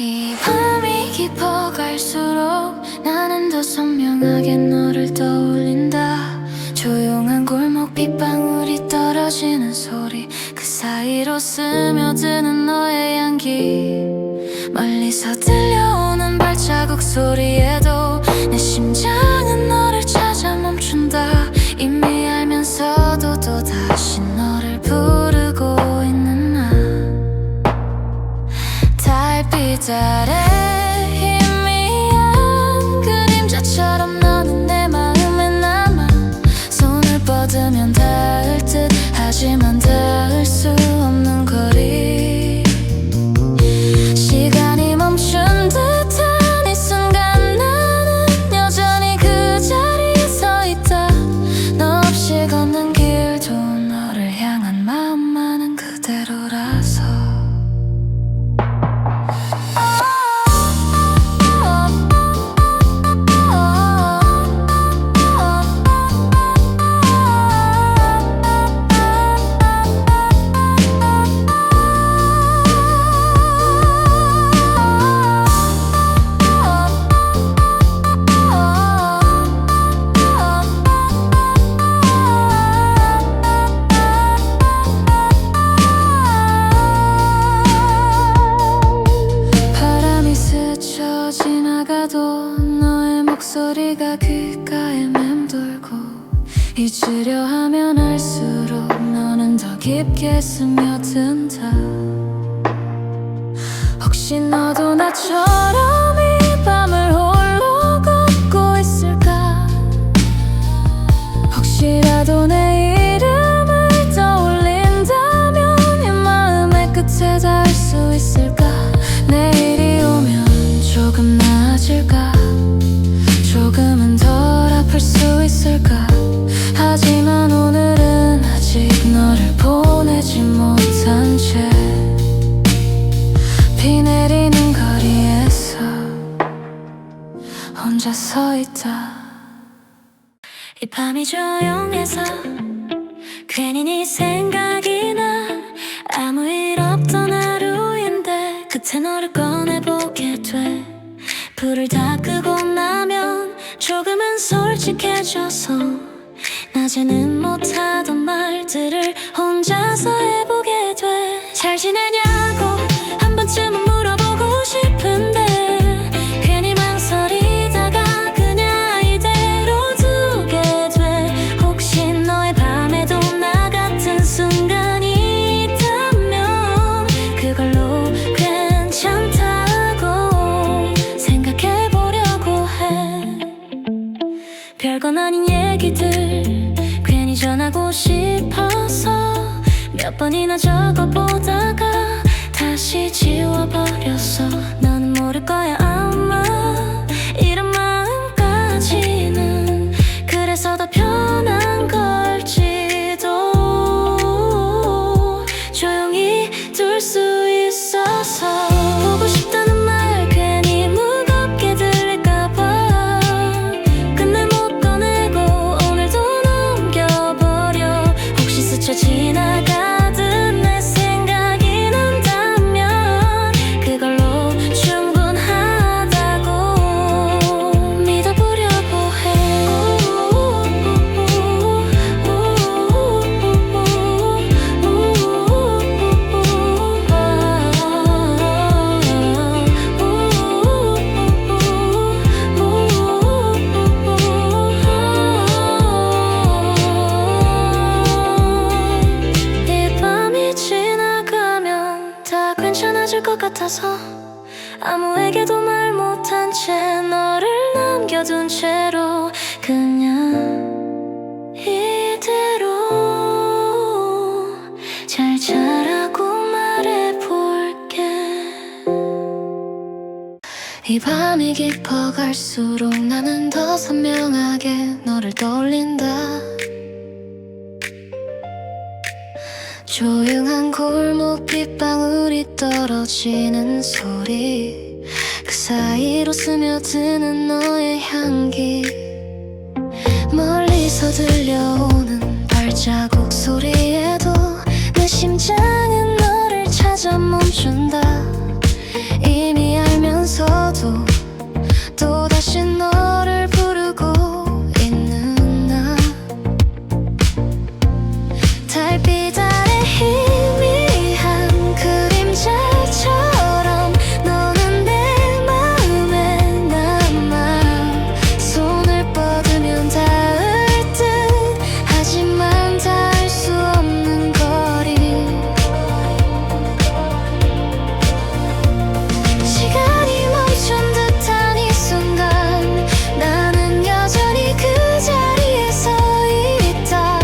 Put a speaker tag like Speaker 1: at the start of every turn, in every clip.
Speaker 1: 이 밤이 깊어갈수록 나는 더 선명하게 너를 떠올린다. 조용한 골목 빗방울이 떨어지는 소리, 그 사이로 스며드는 너의 향기, 멀리서 들려오는 발자국 소리에도 내 심장은 너를 찾아 멈춘다. 이미 알면서도 또다시 너를 부르고 있는 나. 달빛 아래 희미한 그림자처럼 너는 내 마음에 남아. 손을 뻗으면 닿을 듯 하지만 닿을 수 없는 거리, 시간이 멈춘 듯한 이 순간 나는 여전히 그 자리에 서 있다. 너 없이 걷는 길도 너를 향한 마음만은 그대로라서. 지나가도 너의 목소리가 귓가에 맴돌고, 잊으려 하면 할수록 너는 더 깊게 스며든다. 혹시 너도 나처럼 이 밤을 홀로 걷고 있을까? 혹시라도 내 이름을 떠올린다면 이 마음의 끝에 닿을 수 있을까? 내일이 오면 조금 나아질까? 조금은 덜 아플 수 있을까? 하지만 오늘은 아직 너를 보내지 못한 채 비 내리는 거리에서 혼자 서 있다. 이 밤이 조용해서 괜히 네 생각이 나. 아무 일 없던 하루인데 그때 너를 꺼내보게 돼. 불을 다 끄고 나면 조금은 솔직해져서 낮에는 못하던 말들을 혼자서 해보게 돼. 잘 지내냐고 한 번쯤은 물어보고 싶은데 괜히 망설이다가 그냥 이대로 두게 돼. 혹시 너의 밤에도 나 같은 순간이 있다면 그걸로 괜찮다고 생각해보려고 해. 별건 아닌 얘기들 괜히 전하고 싶어서 몇 번이나 적어보다가 다시 지워버렸어. 너는 모를 거야 아마 이런 마음까지는. 그래서 더 편한 걸지도 조용히 둘 수 있어서. 보고 싶다는 말 괜히 무겁게 들릴까봐 끝내 못 꺼내고 오늘도 넘겨버려. 혹시 스쳐 지나가듯 내 생각이 난다면 그걸로 충분하다고 믿어보려고 해. 이 밤이 지나가면 다 괜찮아질 것 같아서 아무에게도 말 못한 채 너를 남겨둔 채로 그냥 이대로 잘 자라고 말해볼게. 이 밤이 깊어갈수록 나는 더 선명하게 너를 떠올린다. 조용한 골목 빗방울이 떨어지는 소리, 그 사이로 스며드는 너의 향기, 멀리서 들려오는 발자국 소리에도 내 심장은 너를 찾아 멈춘다. 이미 알면 있어도 또다시 너를 부르고 있는 나. 달빛 아래 희미한 그림자처럼 너는 내 마음에 남아. 손을 뻗으면 닿을 듯 하지만 닿을 수 없는 거리. 시간이 멈춘 듯한 이 순간 나는 여전히 그 자리에 서 있다.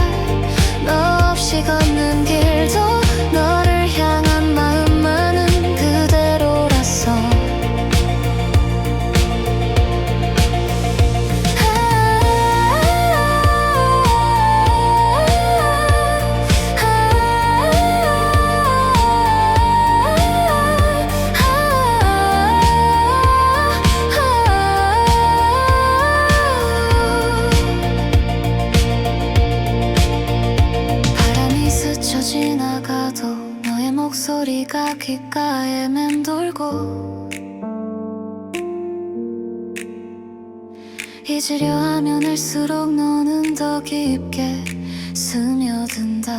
Speaker 1: 너 없이 걷는 길도 너를 향한 마음만은 그대로라서. 바람이 스쳐 지나가도 너의 목소리가 귓가에 맴돌고. 잊으려 하면 할수록 너는 더 깊게 스며든다.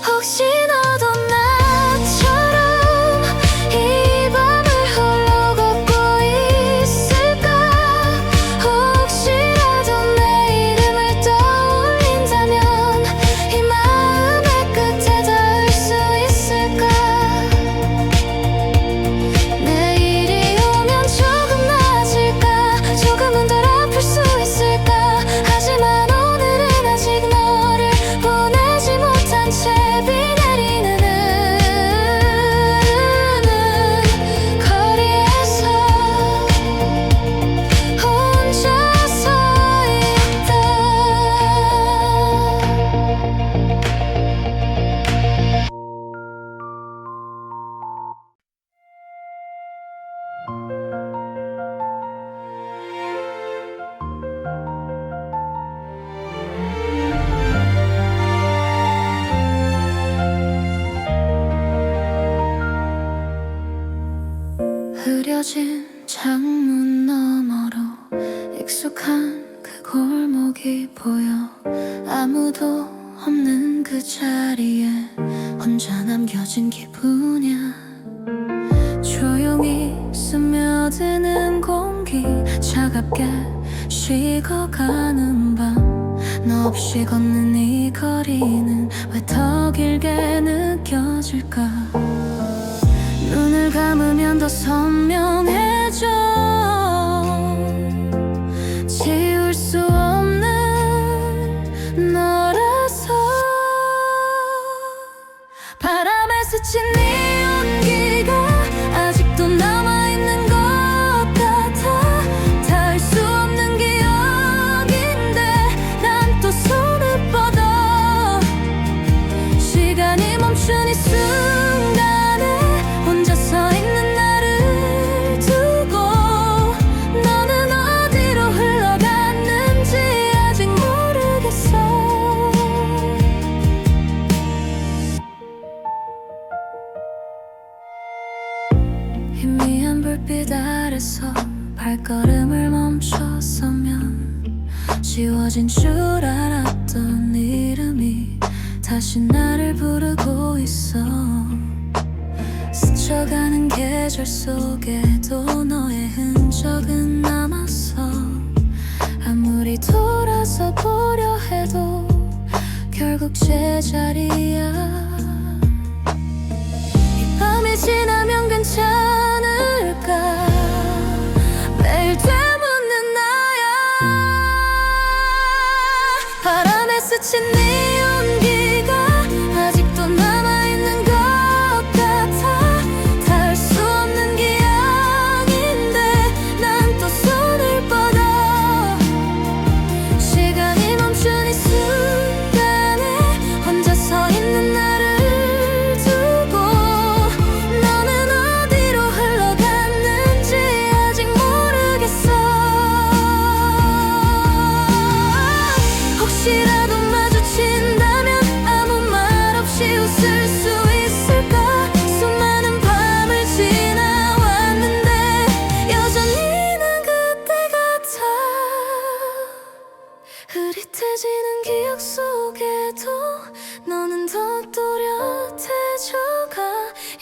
Speaker 1: 혹시 너도 나처럼 이 밤을 홀로 걷고 있을까? 혹시라도 내 이름을 떠올린다면 이 마음의 끝에 닿을 수 있을까? 내일이 오면 조금 나아질까? 조금은 덜 아플 수 있을까? 하지만 오늘은 아직 너를 보내지 못한 채 비 내리는 거리에서 혼자 서 있다. 흐려진 창문 너머로 익숙한 그 골목이 보여. 아무도 없는 그 자리에 혼자 남겨진 기분이야. 조용히 스며드는 공기, 차갑게 식어가는 밤. 너 없이 걷는 이 거리는 왜 더 길게 느껴질까? 눈을 감으면 더 선명해져. 지울 수 없는 너라서. 바람에 스친 네 온기가 아직도 남아있는 것 같아. 닿을 수 없는 기억인데 난 또 손을 뻗어. 시간이 멈춘 이 순간에 혼자 서 있는 나를 두고. 너는 어디로 흘러갔는지 아직 모르겠어. 희미한 불빛 아래서 발걸음을 멈춰서면 지워진 줄 알았던 이름이 다시 나를 부르고 있어. 스쳐가는 계절 속에도 너의 흔적은 남았어. 아무리 돌아서 보려 해도 결국 제자리야. 이 밤이 지나면 괜찮을까? 매일 되묻는 나야. 바람에 스친 네 온기가 아직도 남아있는 것 같아. 닿을 수 없는 기억인데 난 또 손을 뻗어. 시간이 멈춘 이 순간에 혼자 서 있는 나를 두고. 너는 어디로 흘러갔는지 아직 모르겠어. 혹시라도 마주친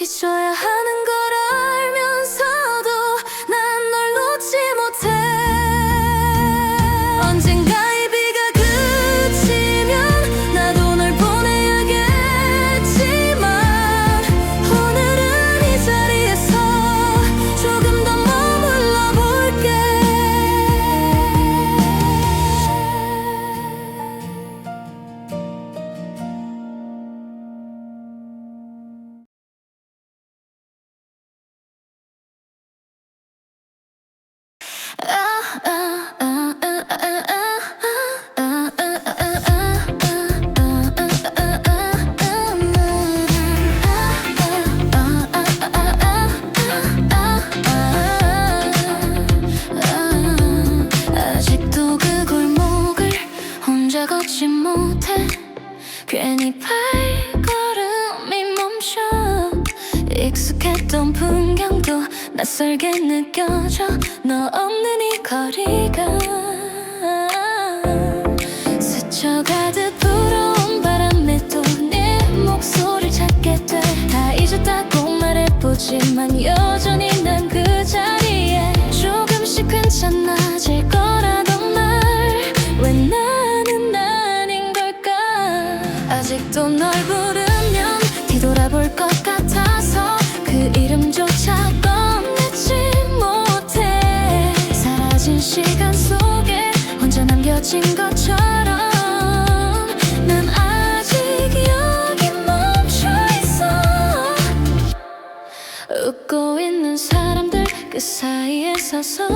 Speaker 1: 잊어야 하는 걸 알면서도 난 널 놓지 못해. 언젠가 이 비가 그치면 나도 널 보내야겠지만 오늘은 이 자리에서 조금 더 머물러 볼게. 아직도 그 골목을 혼자 걷지 못해. 괜히 발걸음이 멈춰. 익숙했던 풍경도 낯설게 느껴져. 너 없는 이 거리가 스쳐가듯 불어온 바람에 또 네 목소리를 찾게 돼. 다 잊었다고 말해보지만 여전히 난 그 자리에. 조금씩 괜찮아질 거라던 말 왜 나는 아닌 걸까. 아직도 널 부르면 뒤돌아볼 것 같아서 그 이름조차 꺼내지 못해. 사라진 시간 속에 혼자 남겨진 것처럼 난 아직 여기 멈춰 있어. 웃고 있는 사람들 그 사이에 서서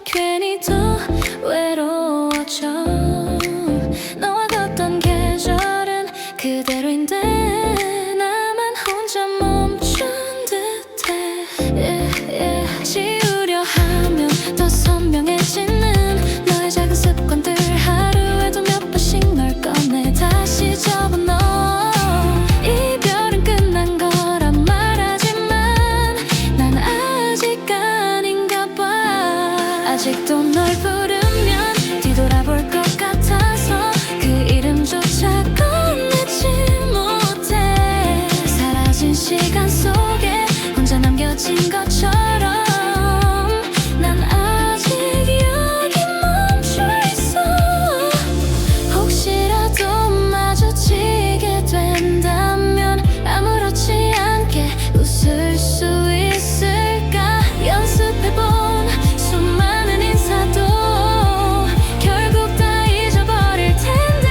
Speaker 1: 괜히 더 외로워져. 너와 걷던 계절은 그대로인데 나만 혼자 멈춘 듯해. 지우려 하면 더 선명해지는 너의 작은 습관들. 하루에도 몇 번씩 널 꺼내 다시 접어넣어. 이별은 끝난 거란 말하지만 난 아직 아닌가 봐. 아직도 널 부르면 뒤돌아볼 것 같아서 그 이름조차 꺼내지 못해. 사라진 시간 속에 혼자 남겨진 것처럼 난 아직 여기 멈춰 있어. 혹시라도 마주치게 된다면 아무렇지 않게 웃을 수 있을까. 연습해본 수많은 인사도 결국 다 잊어버릴 텐데.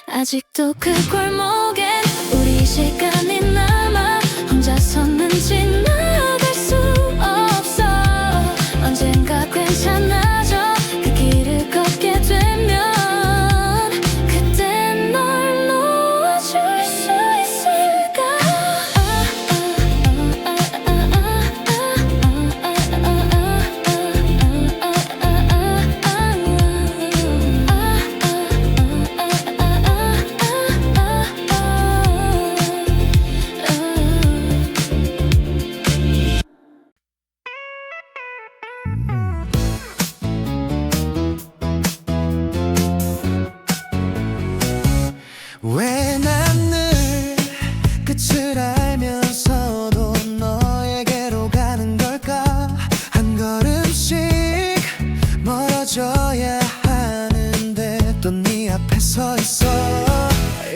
Speaker 1: 아직도 그 골목엔 우리 시간이 남아. 혼자서는 지나갈 수 없어. 언젠가 괜찮아져. 그 길을 걷게 되면 그때 널 놓아줄 수 있을까.
Speaker 2: 왜 난 늘 끝을 알면서도 너에게로 가는 걸까. 한 걸음씩 멀어져야 하는데 또 네 앞에 서 있어.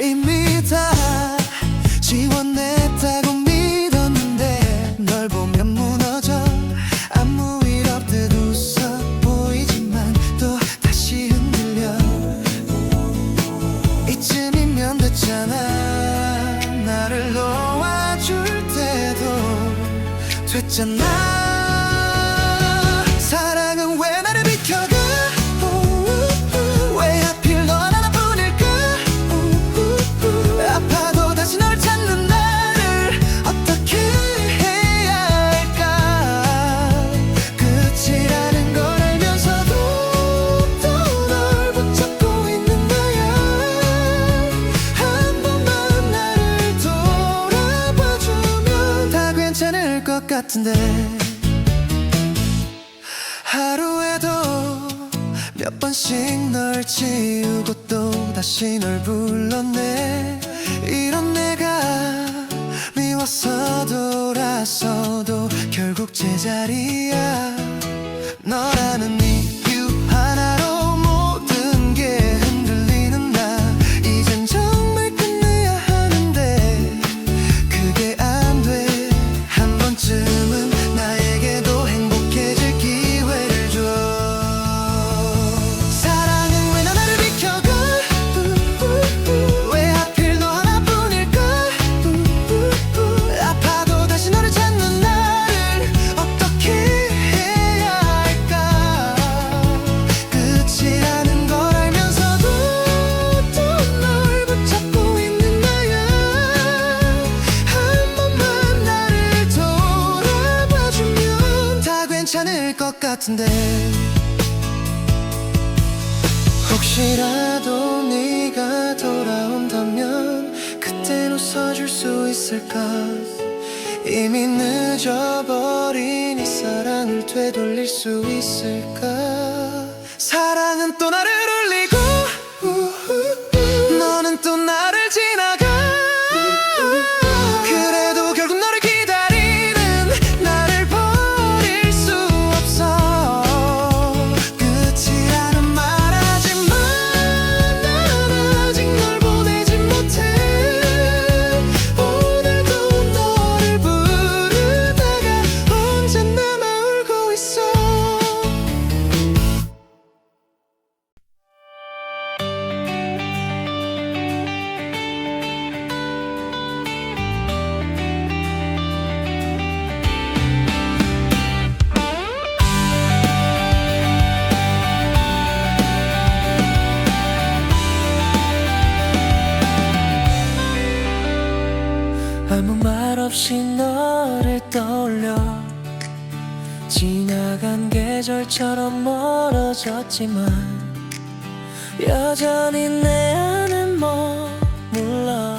Speaker 2: 이미 다 지워냈다고 믿었는데 널 보면 무너져. 아무 일 없듯 웃어 보이지만 또 다시 흔들려. 이쯤이면 됐잖아. 나를 놓아줄 때도 됐잖아. 사랑은 왜 나를 비켜가. 왜 하필 넌 하나뿐일까. 아파도 다시 널 찾는 나를 어떻게 해야 할까. 끝이라는 걸 알면서도 또 널 붙잡고 있는 나야. 한 번만 나를 돌아봐주면 다 괜찮을 것 같은데. 하루에도 몇 번씩 널 지우고 또 다시 널 불러내. 이런 내가 돌아서도 결국 제자리야. 너라는 이유 하나로 모든 게 흔들리는 나. 이젠 정말 끝내야 하는데 그게 안 돼. 한 번쯤은 나에게도 행복해질 기회를 줘. 사랑은 왜 나를 비켜가? 왜 하필 너 하나뿐일까? 아파도 다시 너를 찾는 나를 어떻게 해야 할까? 끝이라는 걸 알면서도 또 널 붙잡고 있는 나야. 한 번만 나를 돌아봐주면 다 괜찮을 것 같은데. 혹시라도 네가 돌아온다면 그땐 웃어줄 수 있을까? 이미 늦어버린 이 사랑을 되돌릴 수 있을까? 사랑은 또 나를 울리고 너는 또 나를 지나가. 그래도 결국 너를 기다리는 나를 버릴 수 없어. 끝이라는 말하지만 난 아직 널 보내지 못해. 오늘도 너를 부르다가 언제나만 울고 있어. 아무 말 없이 너를 떠올려 지나간 계절처럼 멀어졌지만 여전히 내 안은 머물러.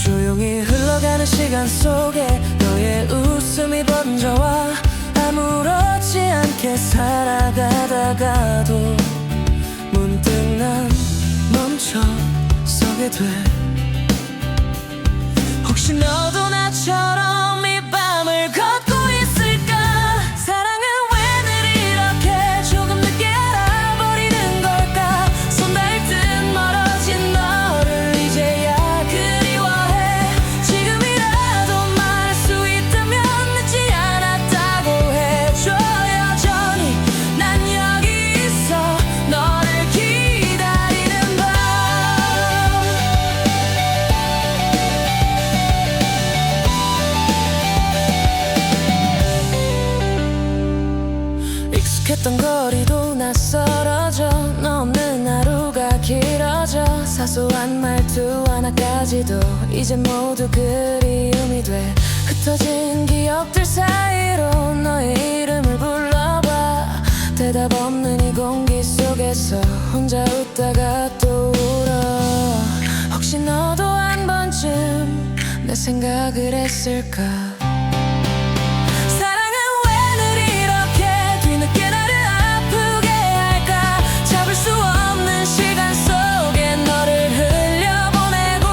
Speaker 2: 조용히 흘러가는 시간 속에 너의 웃음이 번져와 아무렇지 않게 살아가다가도 문득 난 멈춰서게 돼. 혹시 너도 나처럼 이 밤을 걷고 있을까? 사랑은 왜 늘 이렇게 조금 늦게 알아버리는 걸까? 손 닿을 듯 멀어진 너를 이제야 그리워해. 지금이라도 말할 수 있다면 늦지 않았다고 해줘. 여전히 난 여기 있어 너를 기다리는 밤. 익숙했던 거리도 낯설어져. 너 없는 하루가 길어져. 사소한 말투 하나까지도 이젠 모두 그리움이 돼. 흩어진 기억들 사이로 너의 이름을 불러봐. 대답 없는 이 공기 속에서 혼자 웃다가 또 울어. 혹시 너도 한 번쯤 내 생각을 했을까? 사랑은 왜 늘 이렇게 뒤늦게 나를 아프게 할까? 잡을 수 없는 시간 속에 너를 흘려보내고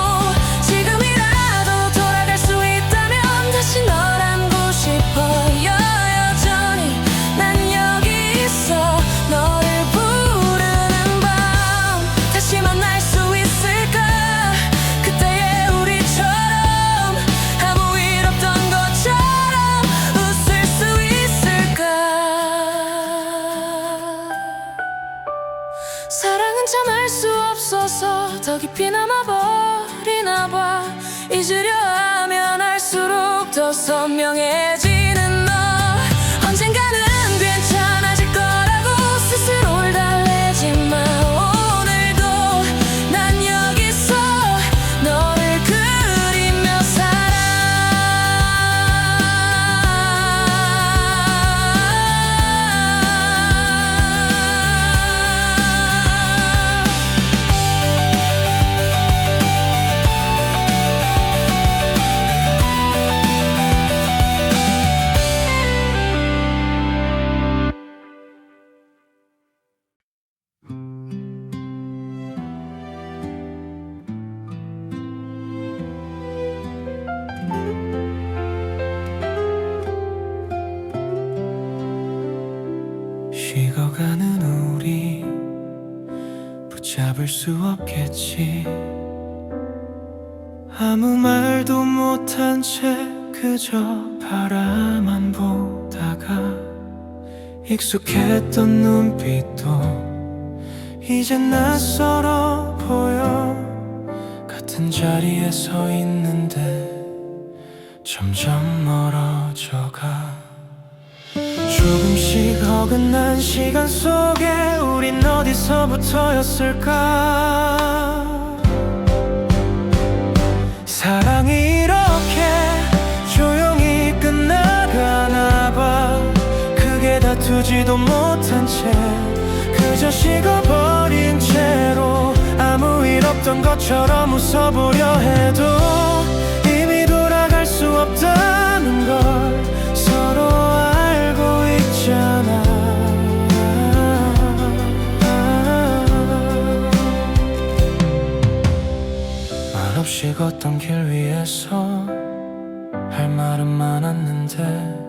Speaker 2: 지금이라도 돌아갈 수 있다면 다시 널 안고 싶어요. 여전히 난 여기 있어 너를 부르는 밤. 다시 만날 수 있을까? 그때의 우리처럼 아무 일 없던 것처럼 웃을 수 있을까? 사랑은 참을 수 없어서 더 깊이 남아버리나 봐. 잊으려 하면 할수록 더 선명해지는 너. 언젠가는 괜찮아질 거라고 스스로를 달래지만 오늘도 난 여기서 너를 그리며 살아. 수 없겠지. 아무 말도 못한 채 그저 바라만 보다가 익숙했던 눈빛도 이젠 낯설어 보여. 같은 자리에 서 있는데 점점 멀어져가. 조금씩 어긋난 시간 속에 우린 어디서부터였을까. 사랑이 이렇게 조용히 끝나가나 봐. 크게 다투지도 못한 채 그저 식어버린 채로 아무 일 없던 것처럼 웃어보려 해도 이미 돌아갈 수 없다는 걸 서로 알고 있잖아. 말없이 걷던 길 위에서 할 말은 많았는데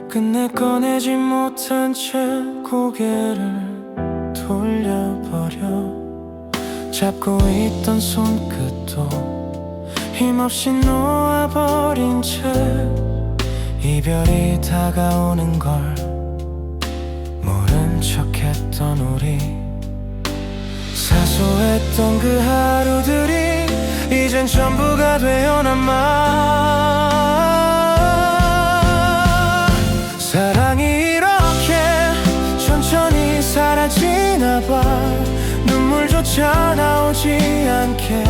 Speaker 2: 끝내 꺼내지 못한 채 고개를 돌려버려. 잡고 있던 손끝도 힘없이 놓아버린 채 이별이 다가오는 걸 모른 척했던 우리. 사소했던 그 하루들이 이젠 전부가 되어나마. 사랑이 이렇게 천천히 사라지나 봐. 눈물조차 나오지 않게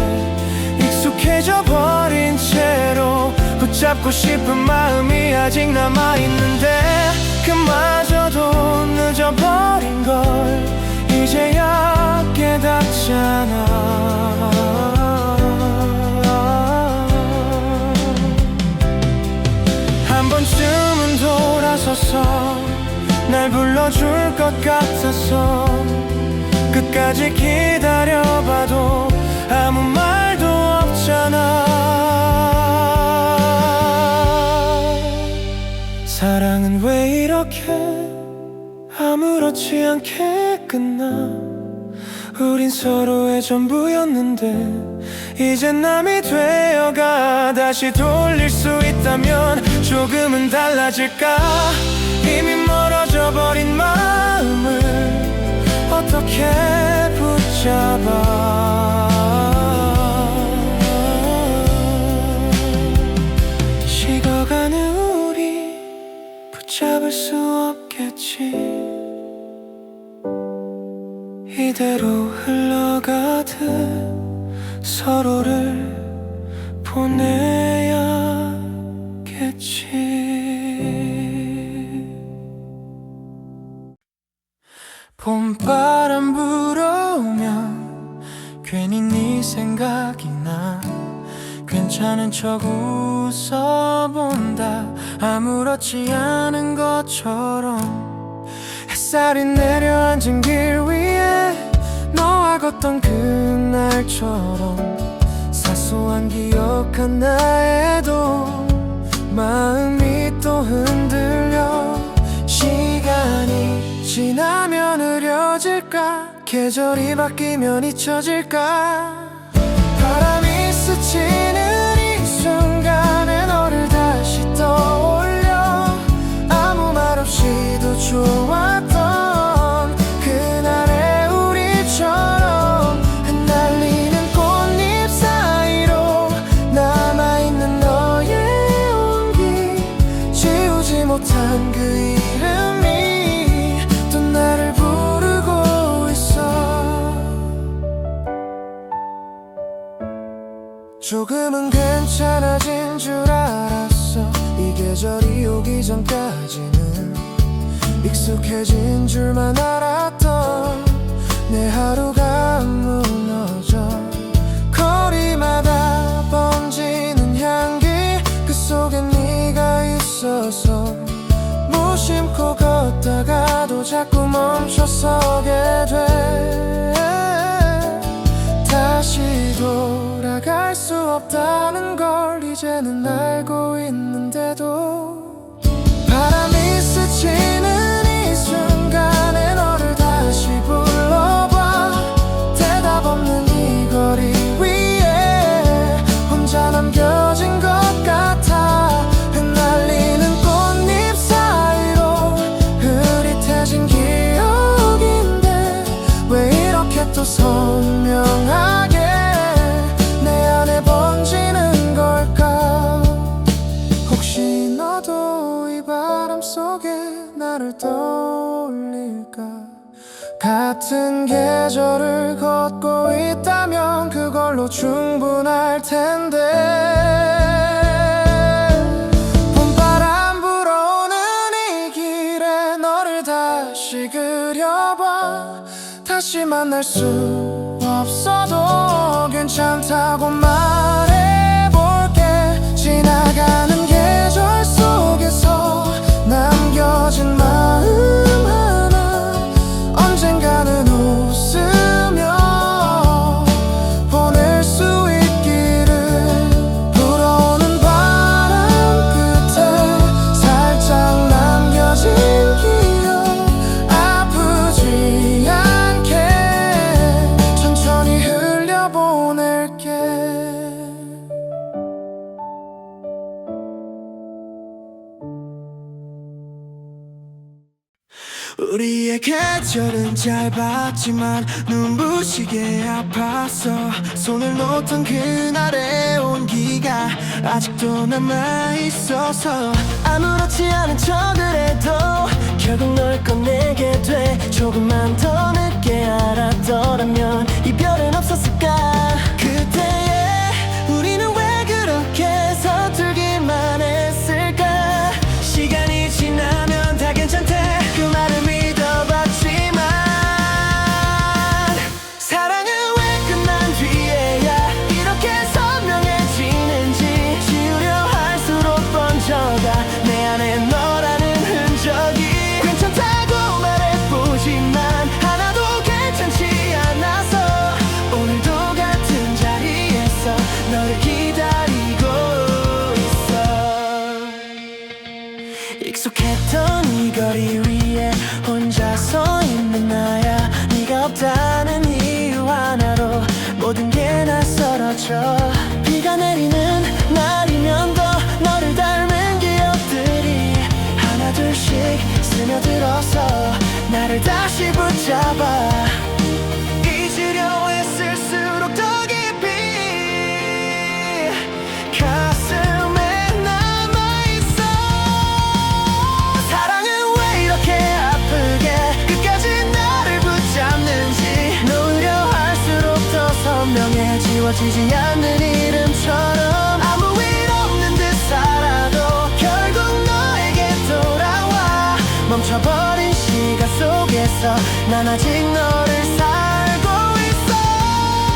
Speaker 2: 익숙해져 버린 채로 붙잡고 싶은 마음이 아직 남아있는데 그마저도 늦어버린 걸 이제야 깨닫잖아. 한 번쯤은 돌아서서 날 불러줄 것 같아서 끝까지 기다려봐도 아무 말도 없잖아. 사랑은 왜 이렇게 아무렇지 않게 끝나. 우린 서로의 전부였는데 이젠 남이 되어가. 다시 돌릴 수 있다면 조금은 달라질까. 이미 멀어져 버린 마음을 어떻게 붙잡아. 식어가는 우리 붙잡을 수 없겠지. 이대로 흘러가듯 서로를 보내야겠지. 봄바람 불어오면 괜히 네 생각이 나. 괜찮은 척 웃어본다. 아무렇지 않은 것처럼 햇살이 내려앉은 길 위에 너와 걷던 그날처럼 사소한 기억 하나에도 마음이 또 흔들려. 시간이 지나면 흐려질까. 계절이 바뀌면 잊혀질까. 바람이 스치는 이 순간에 너를 다시 떠올려. 아무 말 없이도 좋았던 그날의 우리처럼 흩날리는 꽃잎 사이로 남아있는 너의 온기. 지우지 못한 그 이름이 또 나를 부르고 있어. 조금은 괜찮아진 줄 알았어. 이 계절이 오기 전까지는 익숙해진 줄만 알았던 내 하루가 무너져. 거리마다 번지는 향기 그 속에 네가 있어서 무심코 걷다가도 자꾸 멈춰서게 돼. 다시 돌아갈 수 없다는 걸 이제는 알고 있는데도 바람이 스치는 이 순간에 너를 다시 불러봐. 대답 같은 계절을 걷고 있다면 그걸로 충분할 텐데 봄바람 불어오는 이 길에 너를 다시 그려봐. 다시 만날 수 없어도 괜찮다고 말해볼게. 지나가는 계절 속에서 남겨진 마음 하나 언젠가는 웃으며 보낼 수 있기를. 불어오는 바람 끝에 살짝 남겨진 기억 아프지 않게 천천히 흘려보낼게. 우리의 계절은 짧았지만 눈부시게 아팠어. 손을 놓던 그날의 온기가 아직도 남아있어서 아무렇지 않은 척을 해도 결국 널 꺼내게 돼. 조금만 더 늦게 알았더라면 이별은 없었을까. 그때의 우리는 왜 그렇게 서툴기만 했을까. 시간이 지나면 다 괜찮대 그 말을 믿어봤지만 사랑은 왜 끝난 뒤에야 이렇게 선명해지는지. 지우려 할수록 번져가 내 안에 너라는 흔적이. 괜찮다고 말해보지만 하나도 괜찮지 않아서 오늘도 같은 자리에서 너를 기다리고 있어. 익숙했던 이 거리 위에 혼자 서 있는 나야. 네가 없다는 이유 하나로 모든 게 낯설어져. 비가 내리는 날이면 더 너를 닮은 기억들이 하나 둘씩 스며들어서 나를 다시 붙잡아. 잊으려 애쓸수록 더 깊이 가슴에 남아있어. 사랑은 왜 이렇게 아프게 끝까지 나를 붙잡는지. 놓으려 할수록 더 선명해 지워지지 않는 이름처럼 아무 일 없는 듯 살아도 결국 너에게 돌아와. 멈춰버린 시간 속에서 난 아직 너를 살고 있어.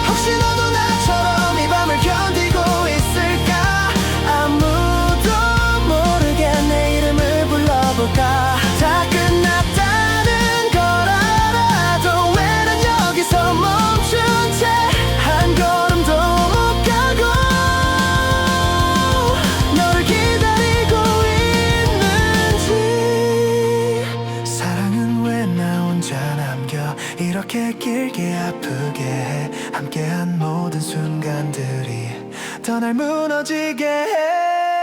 Speaker 2: 혹시 너도 나처럼 이 밤을 견디고 있을까. 아무도 모르게 내 이름을 불러볼까. 다 끝났다는 걸 알아도 왜 난 여기서 멈춘 채 한 걸음도 못 가고 너를 기다리고 있는지. 사랑은 왜 나 혼자 남겨 이렇게 길게 아프게 해. 함께한 모든 순간들이 더 날 무너지게 해.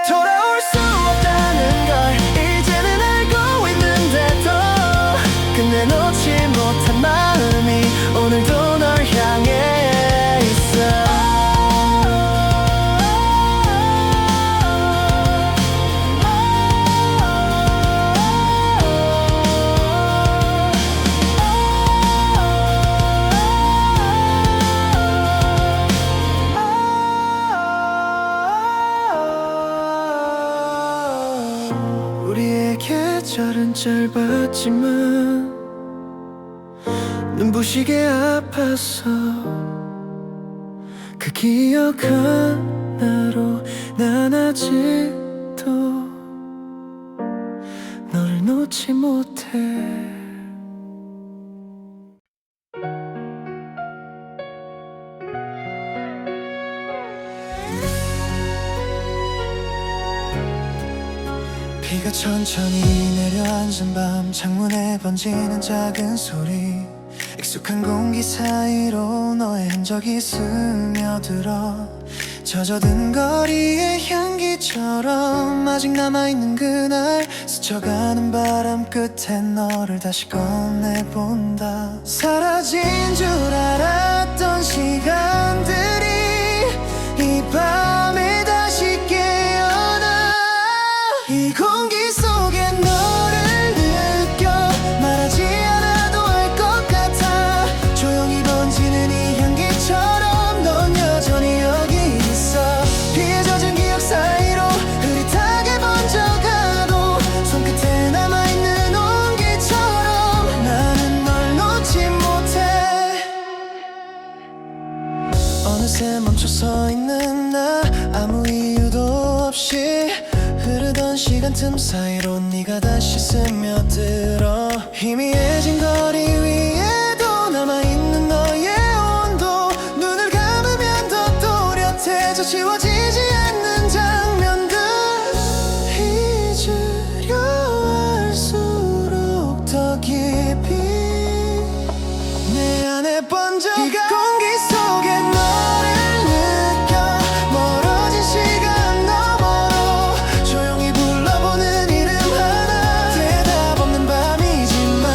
Speaker 2: 돌아올 수 없다는 걸 이제는 알고 있는데도 끝내 놓지 못한 마음이 오늘도 널 향해 있어. 우리의 계절은 짧았지만 눈부시게 아팠어. 그 기억 하나로 난 아직도 너를 놓지 못해. 비가 천천히 내려앉은 밤 창문에 번지는 작은 소리. 익숙한 공기 사이로 너의 흔적이 스며들어. 젖어든 거리의 향기처럼 아직 남아있는 그날 스쳐가는 바람 끝에 너를 다시 꺼내본다. 사라진 줄 알았던 시간들이 이 밤에 다시 깨어나. 이 공기 속에 너를 느껴 말하지 않아도 알 것 같아. 시간 틈 사이로 네가 다시 스며들어 희미해진 거리 위에도 남아있는 너의 온도 눈을 감으면 더 또렷해져 지워지지 않는 장면들 잊으려 할수록 더 깊이 내 안에 번져 이 공기 속에 너를 느껴 멀어진 시간 너머로 조용히 불러보는 이름 하나 대답 없는 밤이지만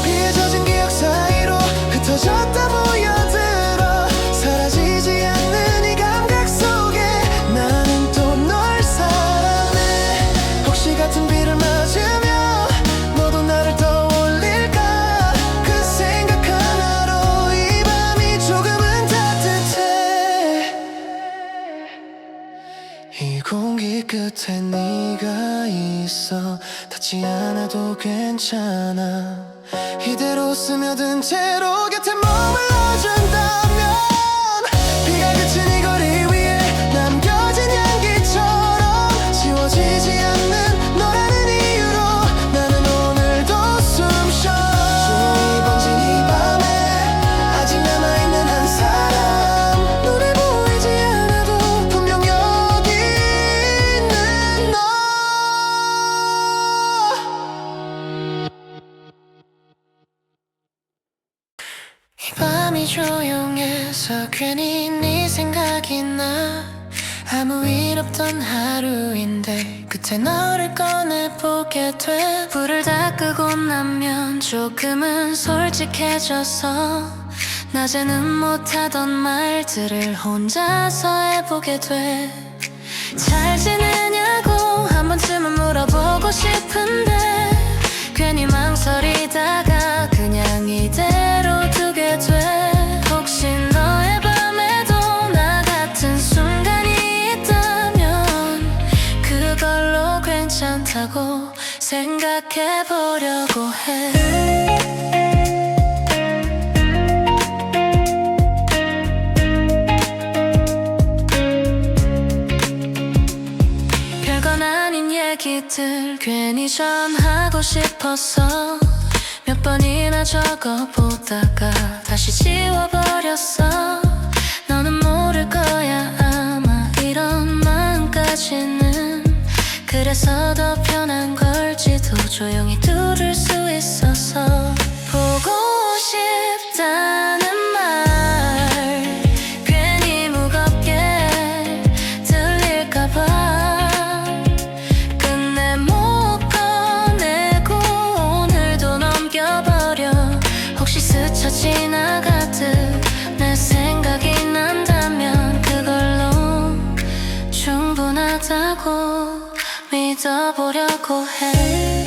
Speaker 2: 비에 젖은 기억 사이로 흩어졌다 보여들어 사라지지 않는 이 감각 속에 나는 또 널 사랑해 혹시 같은 비를 맞으며 너도 나를 떠올릴까 그 생각 하나로 이 밤이 조금은 따뜻해 이 공기 끝에 네가 있어 닿지 않아도 괜찮아 이대로 스며든 채로 곁에 머물러준다면 비가 그친 이 거리 위에 남겨진 향기처럼 지워지지 않는 너라는 이유로 나는 오늘도 숨쉬어 조용히 번진 이 밤에 아직 남아있는 한 사람 눈에 보이지 않아도 분명 여기 있는 너 이 밤이 조용해서 괜히 네 생각이 나 아무 일 없던 하루인데 그때 너를 꺼내보게 돼 불을 다 끄고 나면 조금은 솔직해져서 낮에는 못하던 말들을 혼자서 해보게 돼 잘 지내냐고 한 번쯤은 물어보고 싶은데 괜히 망설이다가 그냥 이대로 두게 돼 혹시 너의 밤에도 나 같은 순간이 있다면 그걸로 괜찮다고 생각해보려고 해 별건 아닌 얘기들 괜히 전하고 싶어서 몇 번이나 적어보다가 다시 지워버렸어 너는 모를 거야 아마 이런 마음까지는 그래서 더 편한 걸지도 조용히 두를 수 있어서 보고 싶다는 말 괜히 무겁게 들릴까봐 끝내 못 꺼내고 오늘도 넘겨버려 혹시 스쳐 지나가듯 내 생각이 난다면 그걸로 충분하다고 믿어보려고 해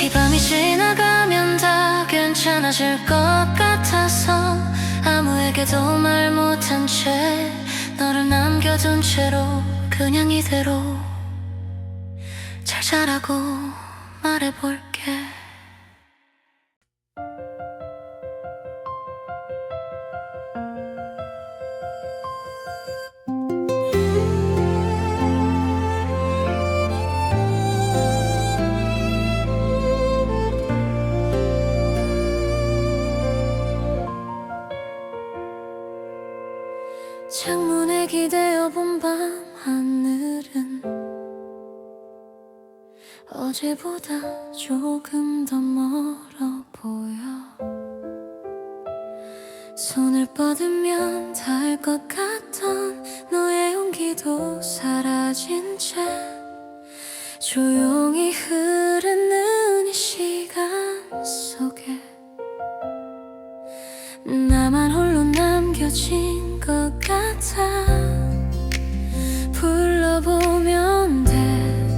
Speaker 2: 이 밤이 지나가면 다 괜찮아질 것 같아서 아무에게도 말 못한 채 너를 남겨둔 채로 그냥 이대로 잘 자라고 말해볼게 창문에 기대어 본 밤 하늘은 어제보다 조금 더 멀어 보여 손을 뻗으면 닿을 것 같던 너의 온기도 사라진 채 조용히 흐르는 이 시간 속에 나만 홀로 남겨진 것 같아 불러보면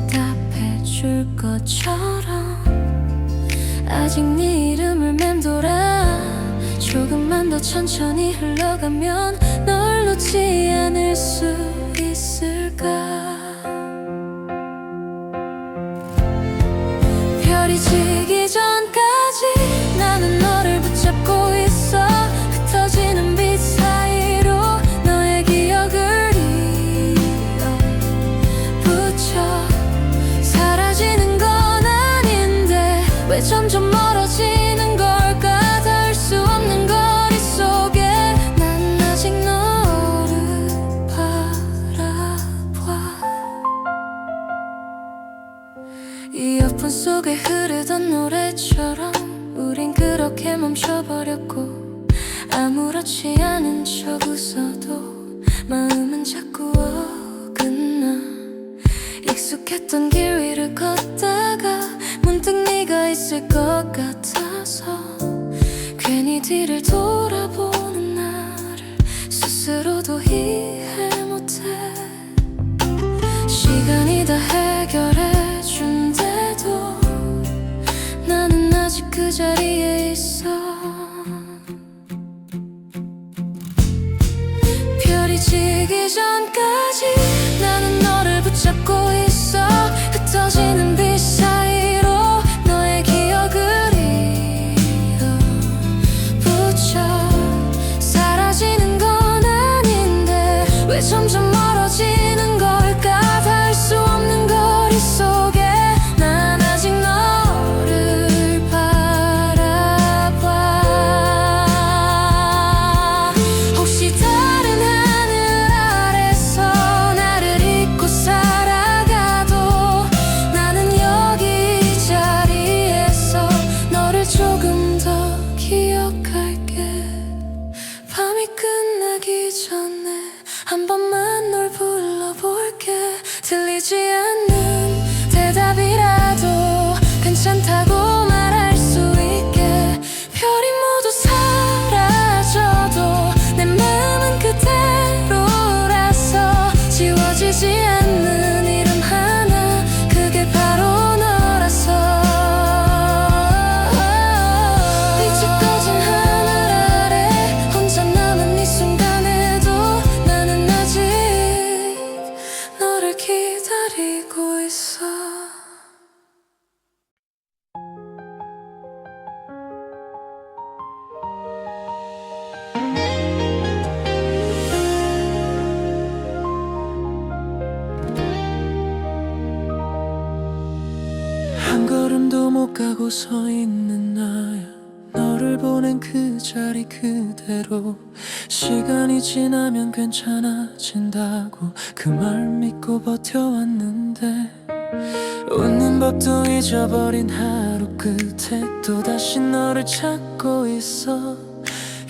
Speaker 2: 대답해줄 것처럼 아직 네 이름을 맴돌아 조금만
Speaker 1: 시간 더 천천히 흘러가면 널 놓지 않을 수 있을까. 별이 지기 전까지 나는 너를 붙잡고 있어. 흩어지는 빛 사이로 너의 기억을 이어붙여. 사라지는 건 아닌데 왜 점점 멀어지는 걸까. 닿을 수 없는 거리 속에 난 아직 너를 바라봐. 이어폰 속에 흐르던 노래처럼 우린 그렇게 멈춰버렸고, 아무렇지 않은 척 웃어도 마음은 자꾸 어긋나. 익숙했던 길 위를 걷다가 문득 네가 있을 것 같아서 괜히 뒤를 돌아보는 나를 스스로도 이해 못해. 시간이 다 해결해 준대도 나는 아직 그 자리에 있어. 별이 지기 전까지 나는 너를 붙잡고 있어. 흩어지는 빛 사이로 너의 기억을 이어붙여. 사라지는 건 아닌데 왜 점점 멀어지는 걸까. 닿을 수 없는 거리 속에 난 아직 너를 바라봐. 혹시 다른 하늘 아래서 나를 잊고 살아가도 나는 여기 이 자리에서 너를 조금 더 기억할게. 밤이 끝나기 전에 한 번만 널 불러볼게. 들리지 않는 대답이라도 괜찮다고 말할 수 있게. 별이 모두 사라져도 내 마음은 그대로라서 지워지지 않는 이름 하나, 그게 바로 너라서. 빛이 꺼진 하늘 아래 혼자 남은 이 순간에도 나는 아직 너를 기다리고 있어.
Speaker 2: 한 걸음도 못 가고 서 있는 나야. 너를 보낸 그 자리 그대로. 시간이 지나면 괜찮아진다고 그 말 믿고 버텨왔는데, 웃는 법도 잊어버린 하루 끝에 또다시 너를 찾고 있어.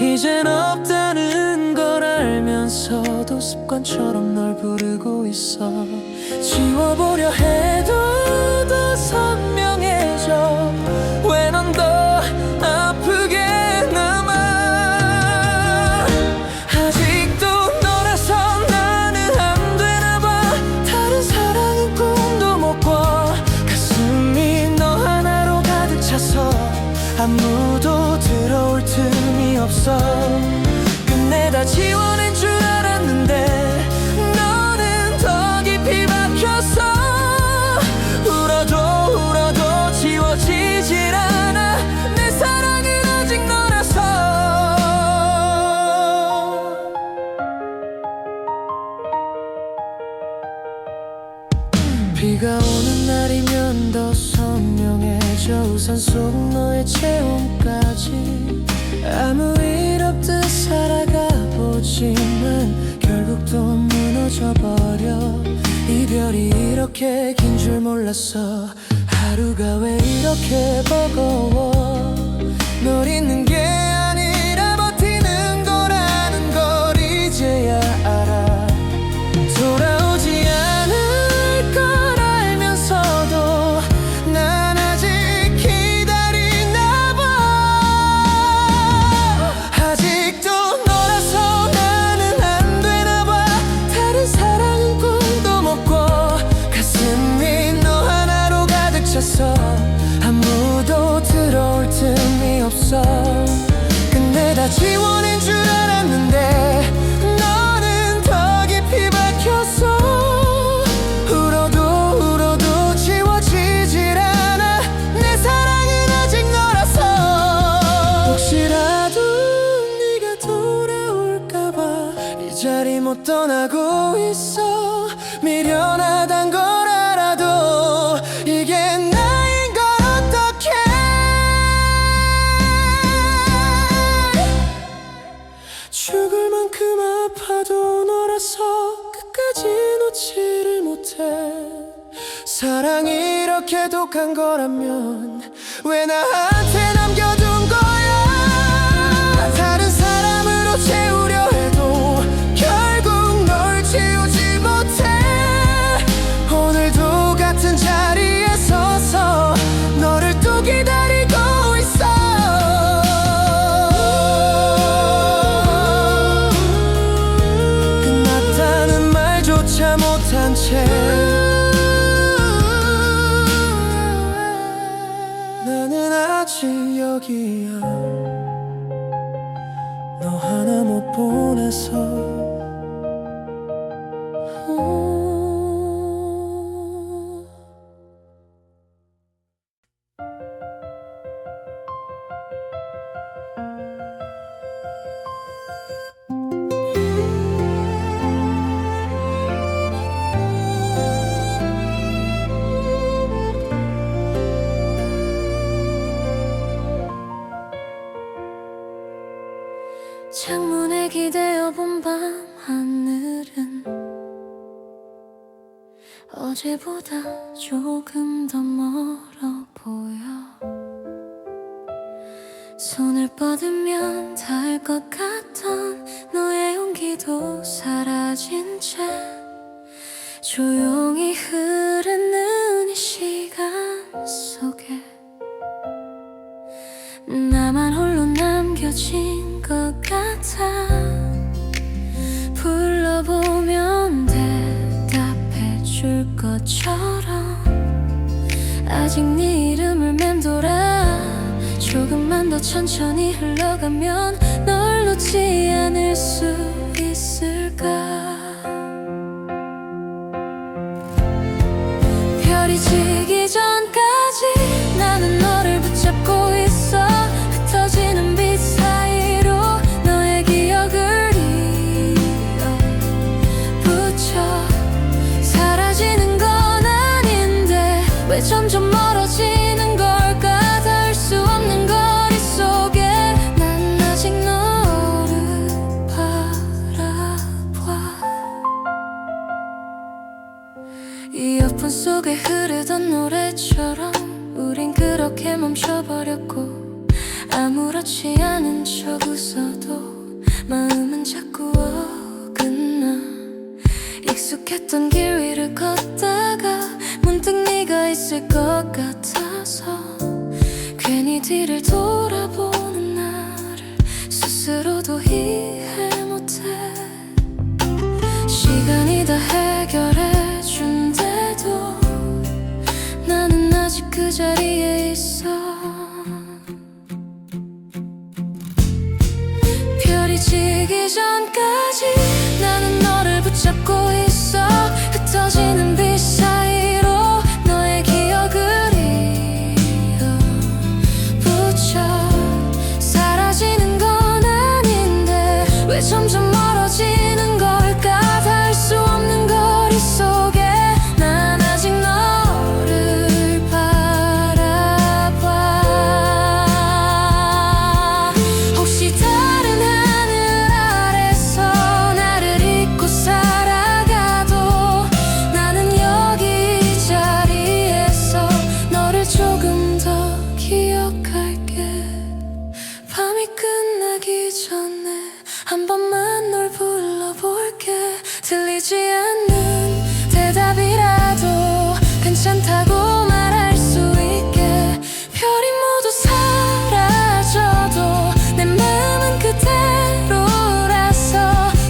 Speaker 2: 이젠 없다는 걸 알면서도 습관처럼 널 부르고 있어. 지워보려 해도 더 선명해져. 왜 넌 더 아프게 남아. 아직도 너라서 나는 안 되나봐. 다른 사랑은 꿈도 못 꿔. 가슴이 너 하나로 가득 차서 아무도 들어올 틈이 없어. 끝내 다 지워낸 줄 알았는데 너는 더 깊이 박혔어. 울어도 울어도 지워지질 않아. 내 사랑은 아직 너라서. 비가 오는 날이면 더 선명해져. 우산 속 너의 체온까지. 아무 일 없듯 살아가 보지만 결국 또 무너져버려. 이별이 이렇게 긴 줄 몰랐어. 하루가 왜 이렇게 버거워. 널 잊는 게 아니라 버티는 거라는 걸 이제야 알아. 돌아오지 않을 걸 알면서도 난 아직 기다리나 봐. 아직도 너라서 나는 안 되나 봐. 다른 사랑은 꿈도 못 꿔. 가슴이 너 하나로 가득 차서 아무도 들어올 틈이 없어. 자리 못 떠나고 있어. 미련하단 걸 알아도 이게 나인 걸 어떡해. 죽을 만큼 아파도 너라서 끝까지 놓지를 못해. 사랑이 이렇게 독한 거라면 왜 나한테 남겨둔 거야. 다른 사람으로 채우려 해도 결국 널 채우지 못해. 오늘도 같은 자리에 서서 너를 또 기다리고 있어. 끝났다는 말조차 못한 채 나는 아직 여기야. 너 하나 못 보내서.
Speaker 1: 창문에 기대어 본 밤 하늘은 어제보다 조금 더 멀어 보여. 손을 뻗으면 닿을 것 같던 너의 용기도 사라진 채 조용히 흐르는 이 시간 속에 나만 홀로 남겨진 것 같아. 불러보면 대답해 줄 것처럼 아직 네 이름을 맴돌아. 조금만 더 천천히 흘러가면 널 놓지 않을 수 있을까. 별이 지기 전까지 나는 너를 붙잡고 있어. 흩어지는 빛 사이로 너의 기억을 이어붙여. 사라지는 건 아닌데 왜 점점 멀어지는 걸까. 닿을 수 없는 거리 속에 난 아직 너를 바라봐. 이어폰 속에 흐르던 노래처럼 우린 그렇게 멈춰버렸고 아무렇지 않은 척 웃어도 마음은 자꾸 어긋나. 익숙했던 길 위를 걷다가 문득 네가 있을 것 같아서 괜히 뒤를 돌아보는 나를 스스로도 이해 못해. 시간이 다 해결해 준대도 나는 아직 그 자리에 있어. 별이 지기 전까지 나는 너를 붙잡고 있어. 흩어지는 빛 사이로 너의 기억을 이어붙여. 사라지는 건 아닌데 왜 점점 멀어지는 걸까. 닿을 수 없는 거리 속에 난 아직 너를 바라봐. 혹시 다른 하늘 아래서 나를 잊고 살아가도 나는 여기 이 자리에서 너를 조금 더 기억할게. 밤이 끝나기 전에 한 번만 널 불러볼게. 들리지 않는 대답이라도 괜찮다고 말할 수 있게. 별이 모두 사라져도 내 마음은 그대로라서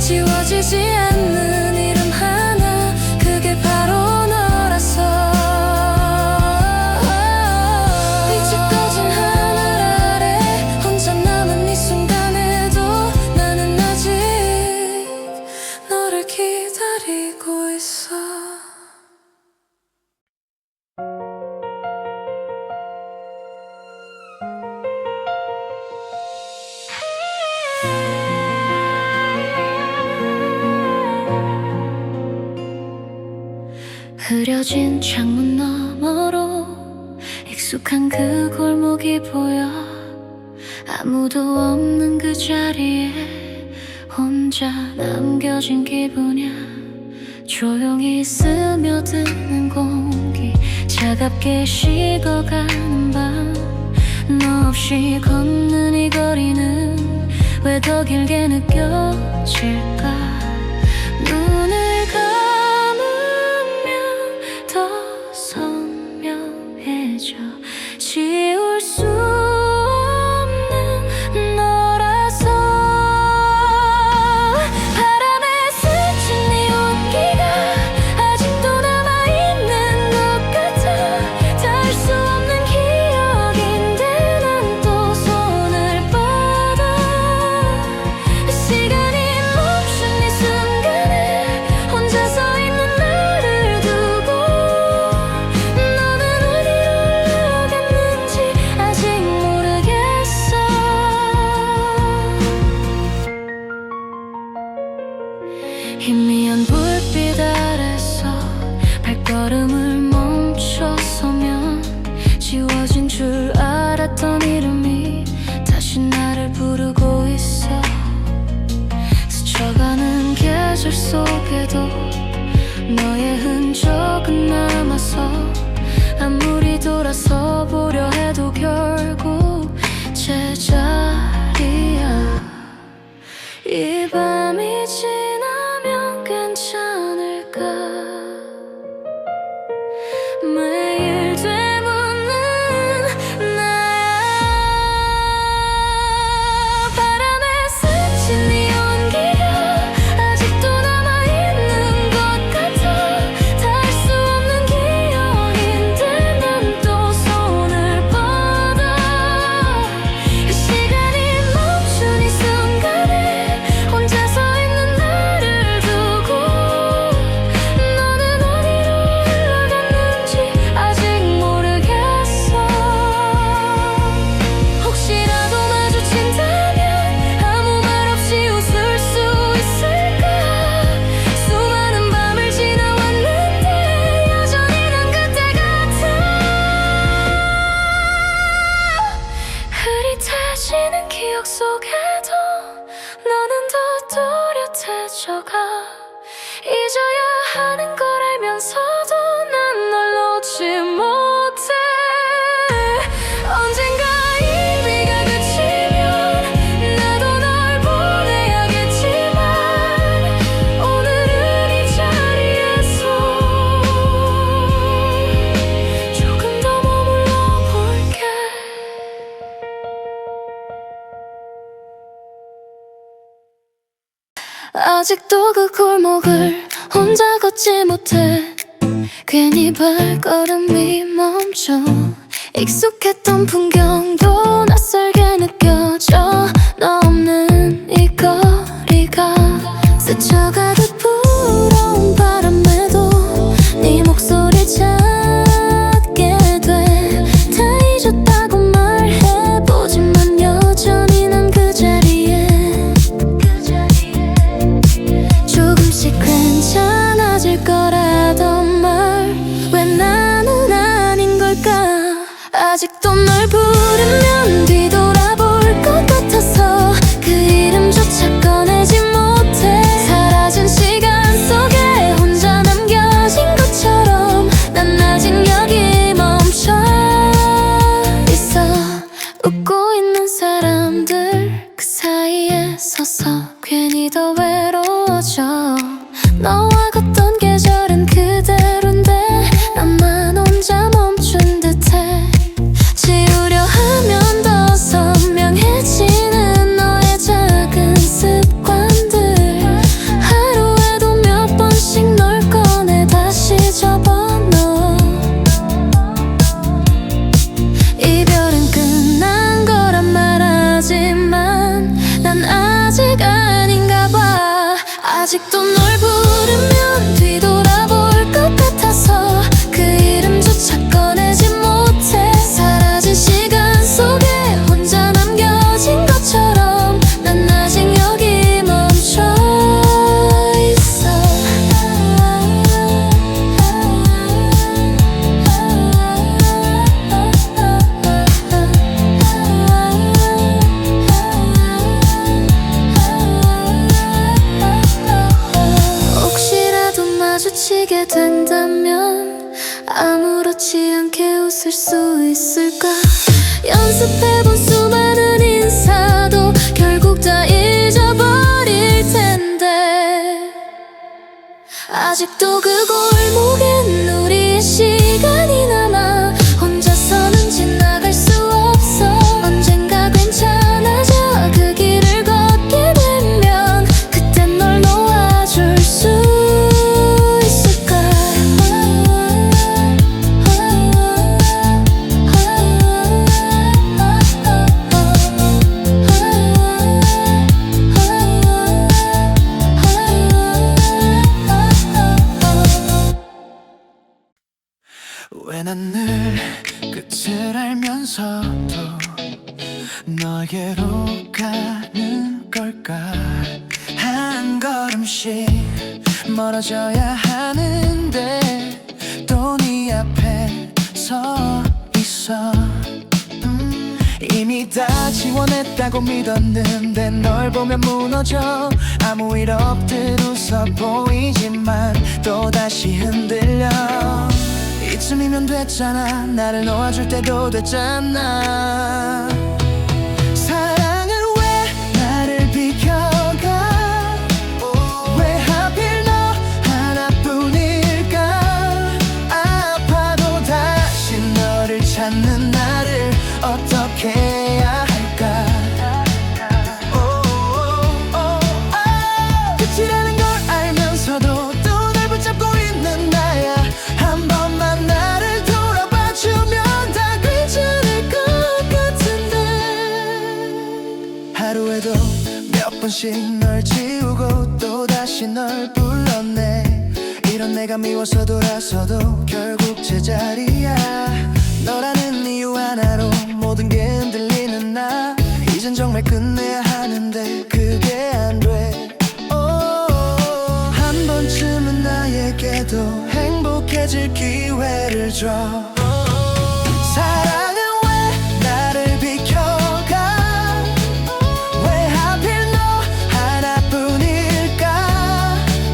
Speaker 1: 지워지지 않는 이름 하나, 그게 바로 너라서. 빛이 꺼진 하늘 아래 혼자 남은 이 순간에도 나는 아직 너를 기다려. 흐려진 창문 너머로 익숙한 그 골목이 보여 아무도 없는 그 자리에 혼자 남겨진 기분이야. 조용히 스며드는 공기 차갑게 식어가는 밤 너 없이 걷는 이 거리는 왜 더 길게 느껴질까. 눈을 감으면 더 선명해져 지울 수 없는 너라서 바람에 스친 네 온기가 아직도 남아있는 것 같아. 닿을 수 없는 기억인데 난 또 손을 뻗어 시간이 멈춘 이 순간에 혼자 서 있는 나를 두고 너는 어디로 흘러갔는지 아직 모르겠어. 희미한 불빛 아래서 발걸음을 멈춰서면 지워진 줄 알았던 이름이 다시 나를 부르고 있어. 스쳐가는 계절 속에도 너의 흔적은 남아서 아무리 돌아서 보려 해도 결국 제자리야. 이 밤이 지나면 괜찮을까. 매일 되묻는 나야. 바람에 스친 네 온기가 아직도 남아있는 것 같아. 닿을 수 없는 기억인데 난 또 손을 뻗어 시간이 멈춘 이 순간에 혼자 서 있는 나를 두고 너는 어디로 흘러갔는지 아직 모르겠어. 혹시라도 마주친다면 아무 말 없이 웃을 수 있을까. 수많은 밤을 지나왔는데 여전히 난 그때 같아. 흐릿해지는 기억 속에도 너는 더 또렷해져가. 잊어야 하는 걸 알면서도 난 널 놓지 못해. 언젠가 이 비가 그치면 나도 널 보내야겠지만 오늘은 이 자리에서 조금 더 머물러 볼게. 아직도 그 골목을 혼자 걷지 못해. 괜히 발걸음이 멈춰. 익숙했던 풍경도 낯설게 느껴져. 너 없는 이 거리가 스쳐가듯 불어온 바람에도 네 목소리 찾게 돼. 다 잊었다고 말해보지만 여전히 난 그 자리에 조금씩 괜찮아질 거라던 말 왜 나는 아닌 걸까. 아직도 널 부르면 뒤돌아볼 것 같아서 그 이름조차 꺼내지 못해. 사라진 시간 속에 혼자 남겨진 것처럼 난 아직 여기 멈춰 있어. 웃고 있는 사람들 그 사이에 서서 괜히 더 외로워져. 너와 걷던 계절은 그대로인데 나만 혼자 멈춘 듯해. 지우려 하면 더 선명해지는 너의 작은 습관들. 하루에도 몇 번씩 널 꺼내 다시 접어넣어. 이별은 끝난 거란 말하지만 난 아직 아닌가 봐. 아직도 널 부르면 뒤돌아볼 것 같아서 그 이름조차 꺼내지 못해. 사라진 시간 속에 혼자 남겨진 것처럼 난 아직 여기 멈춰 있어. 아무렇지 않게 웃을 수 있을까? 연습해본 수많은 인사도 결국 다 잊어버릴 텐데 아직도 그 골목엔 우리의 시간이 남아 혼자서는 지나갈 수 없어. 언젠가 괜찮아져 그 길을 걷게 되면 그땐 널 놓아줄 수 있을까?
Speaker 2: 왜 난 늘 끝을 알면서도 너에게로 가는 걸까? 한 걸음씩 멀어져야 하는데 또 네 앞에 서 있어. 이미 다 지원했다고 믿었는데 널 보면 무너져. 아무 일 없듯 웃어 보이지만 또다시 흔들려. 이쯤이면 됐잖아. 나를 놓아줄 때도 됐잖아. 사랑은 왜 나를 비켜가? 왜 하필 너 하나뿐일까? 아파도 다시 너를 찾는 나를 어떻게 해야 할까? 끝이라는 걸 알면서도 또 날 붙잡고 있는 나야. 한 번만 나를 돌아봐주면 다 괜찮을 것 같은데. 하루에도 몇 번씩 널 지우고 또 다시 널 불렀네. 이런 내가 미워서 돌아서도 결국 제자리야. 너라는 이유 하나로 모든 게 흔들리는 나. 이젠 정말 끝내야 하는데 그게 안 돼. 한 번쯤은 나에게도 행복해질 기회를 줘. 사랑은 왜 나를 비켜가? 왜 하필 너 하나뿐일까?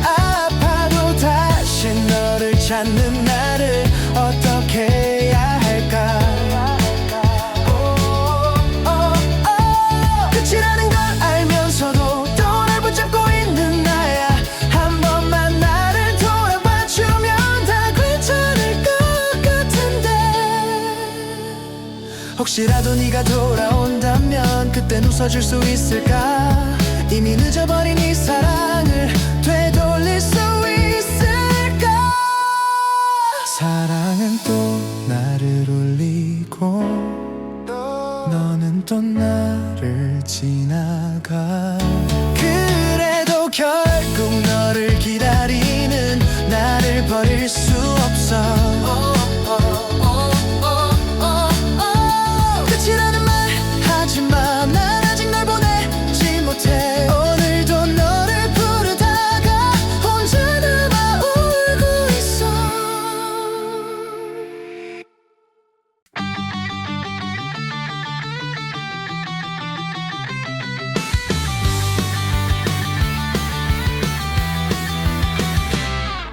Speaker 2: 아파도 다시 너를 찾는 나를 어떻게 해야 할까? 끝이라는 걸 알면서도 또 날 붙잡고 있는 나야. 한 번만 나를 돌아봐주면 다 괜찮을 것 같은데. 혹시라도 네가 돌아온다면 그땐 웃어줄 수 있을까? 이미 늦어버린 이 사랑을 되돌릴 수 있을까? 사랑은 또 나를 울리고 너는 또 나를 지나가. 그래도 결국 너를 기다리는 나를 버릴 수 없어. 끝이라는 말 하지만 난 아직 널 보내지 못해. 오늘도 너를 부르다가 혼자 남아 울고 있어.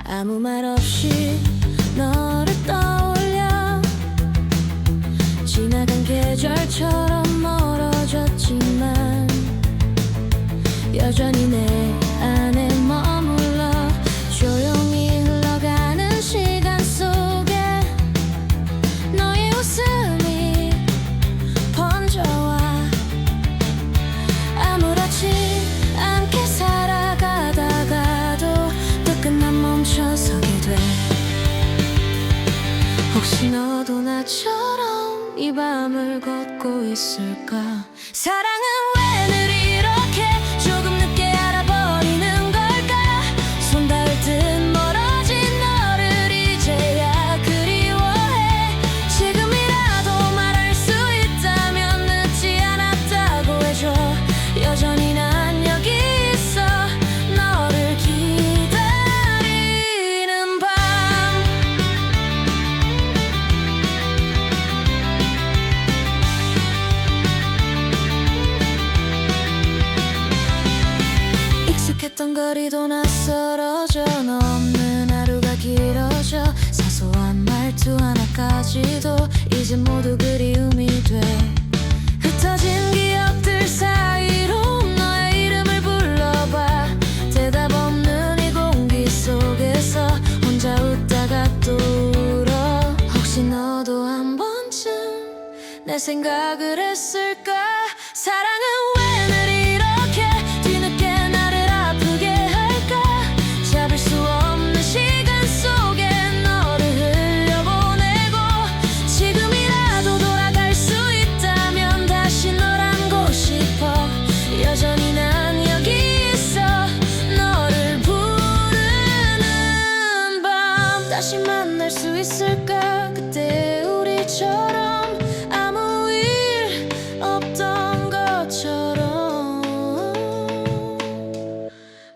Speaker 1: 아무 말 없이 너를 떠올려. 지나간 계절처럼 멀어졌지만 여전히 내 안에 머물러. 조용히 흘러가는 시간 속에 너의 웃음이 번져와. 아무렇지 않게 살아가다가도 또 끝난 멈춰서게 돼. 혹시 너도 나처럼 이 밤을 걷고 있을까? 사랑은 왜 늘 이렇게 조금 늦게 알아버리는 걸까? 손 닿을 듯 멀어진 너를 이제야 그리워해. 지금이라도 말할 수 있다면 늦지 않았다고 해줘. 여전히 난 여기 있어. 너를 기다리는 밤. 익숙했던 거리도 낯설어져. 너 없는 하루가 길어져. 사소한 말투 하나까지도 이제 모두 그리움이 돼. 흩어진 기억들 사이로 너의 이름을 불러봐. 대답 없는 이 공기 속에서 혼자 웃다가 또 울어. 혹시 너도 한 번쯤 내 생각을 했을까? 사랑은 왜 늘 이렇게 뒤늦게 나를 아프게 할까? 잡을 수 없는 시간 속에 너를 흘려보내고, 지금이라도 돌아갈 수 있다면 다시 널 안고 싶어. 여전히 난 여기 있어 너를 부르는 밤. 다시 만날 수 있을까? 그때 우리처럼 아무 일 없던 것처럼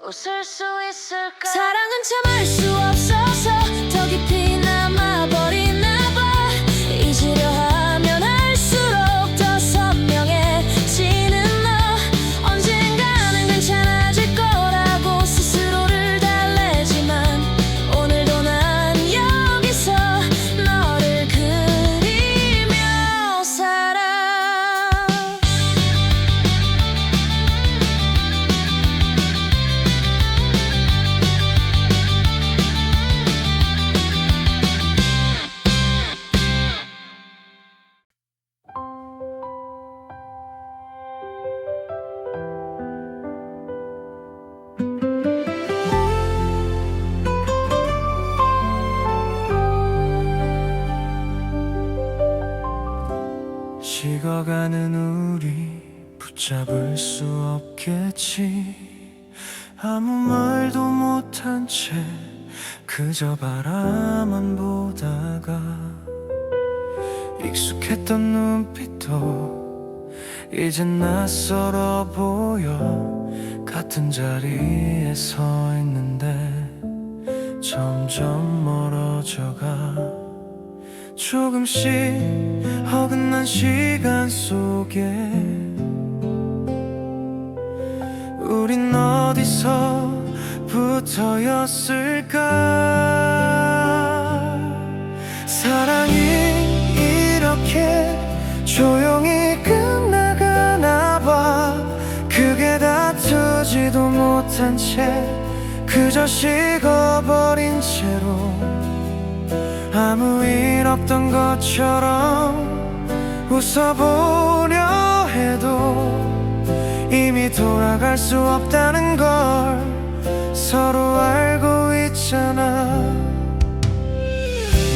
Speaker 1: 웃을 수 있을까? 사랑은 참을 수 없어서 더 깊이 남아버리나 봐. 잊으려 하면 할수록 더 선명해지는 너. 언젠가는 괜찮아질 거라고 스스로를 달래지만 오늘도 난 여기서 너를 그리며 살아.
Speaker 2: 식어가는 우리 붙잡을 수 없겠지. 아무 말도 못한 채 그저 바라만 보다가 익숙했던 눈빛도 이젠 낯설어 보여. 같은 자리에 서 있는데 점점 멀어져가. 조금씩 어긋난 시간 속에 우린 어디서부터였을까? 사랑이 이렇게 조용히 끝나가나 봐. 크게 다투지도 못한 채 그저 식어버린 채로 아무 일 없던 것처럼 웃어보려 해도 이미 돌아갈 수 없다는 걸 서로 알고 있잖아.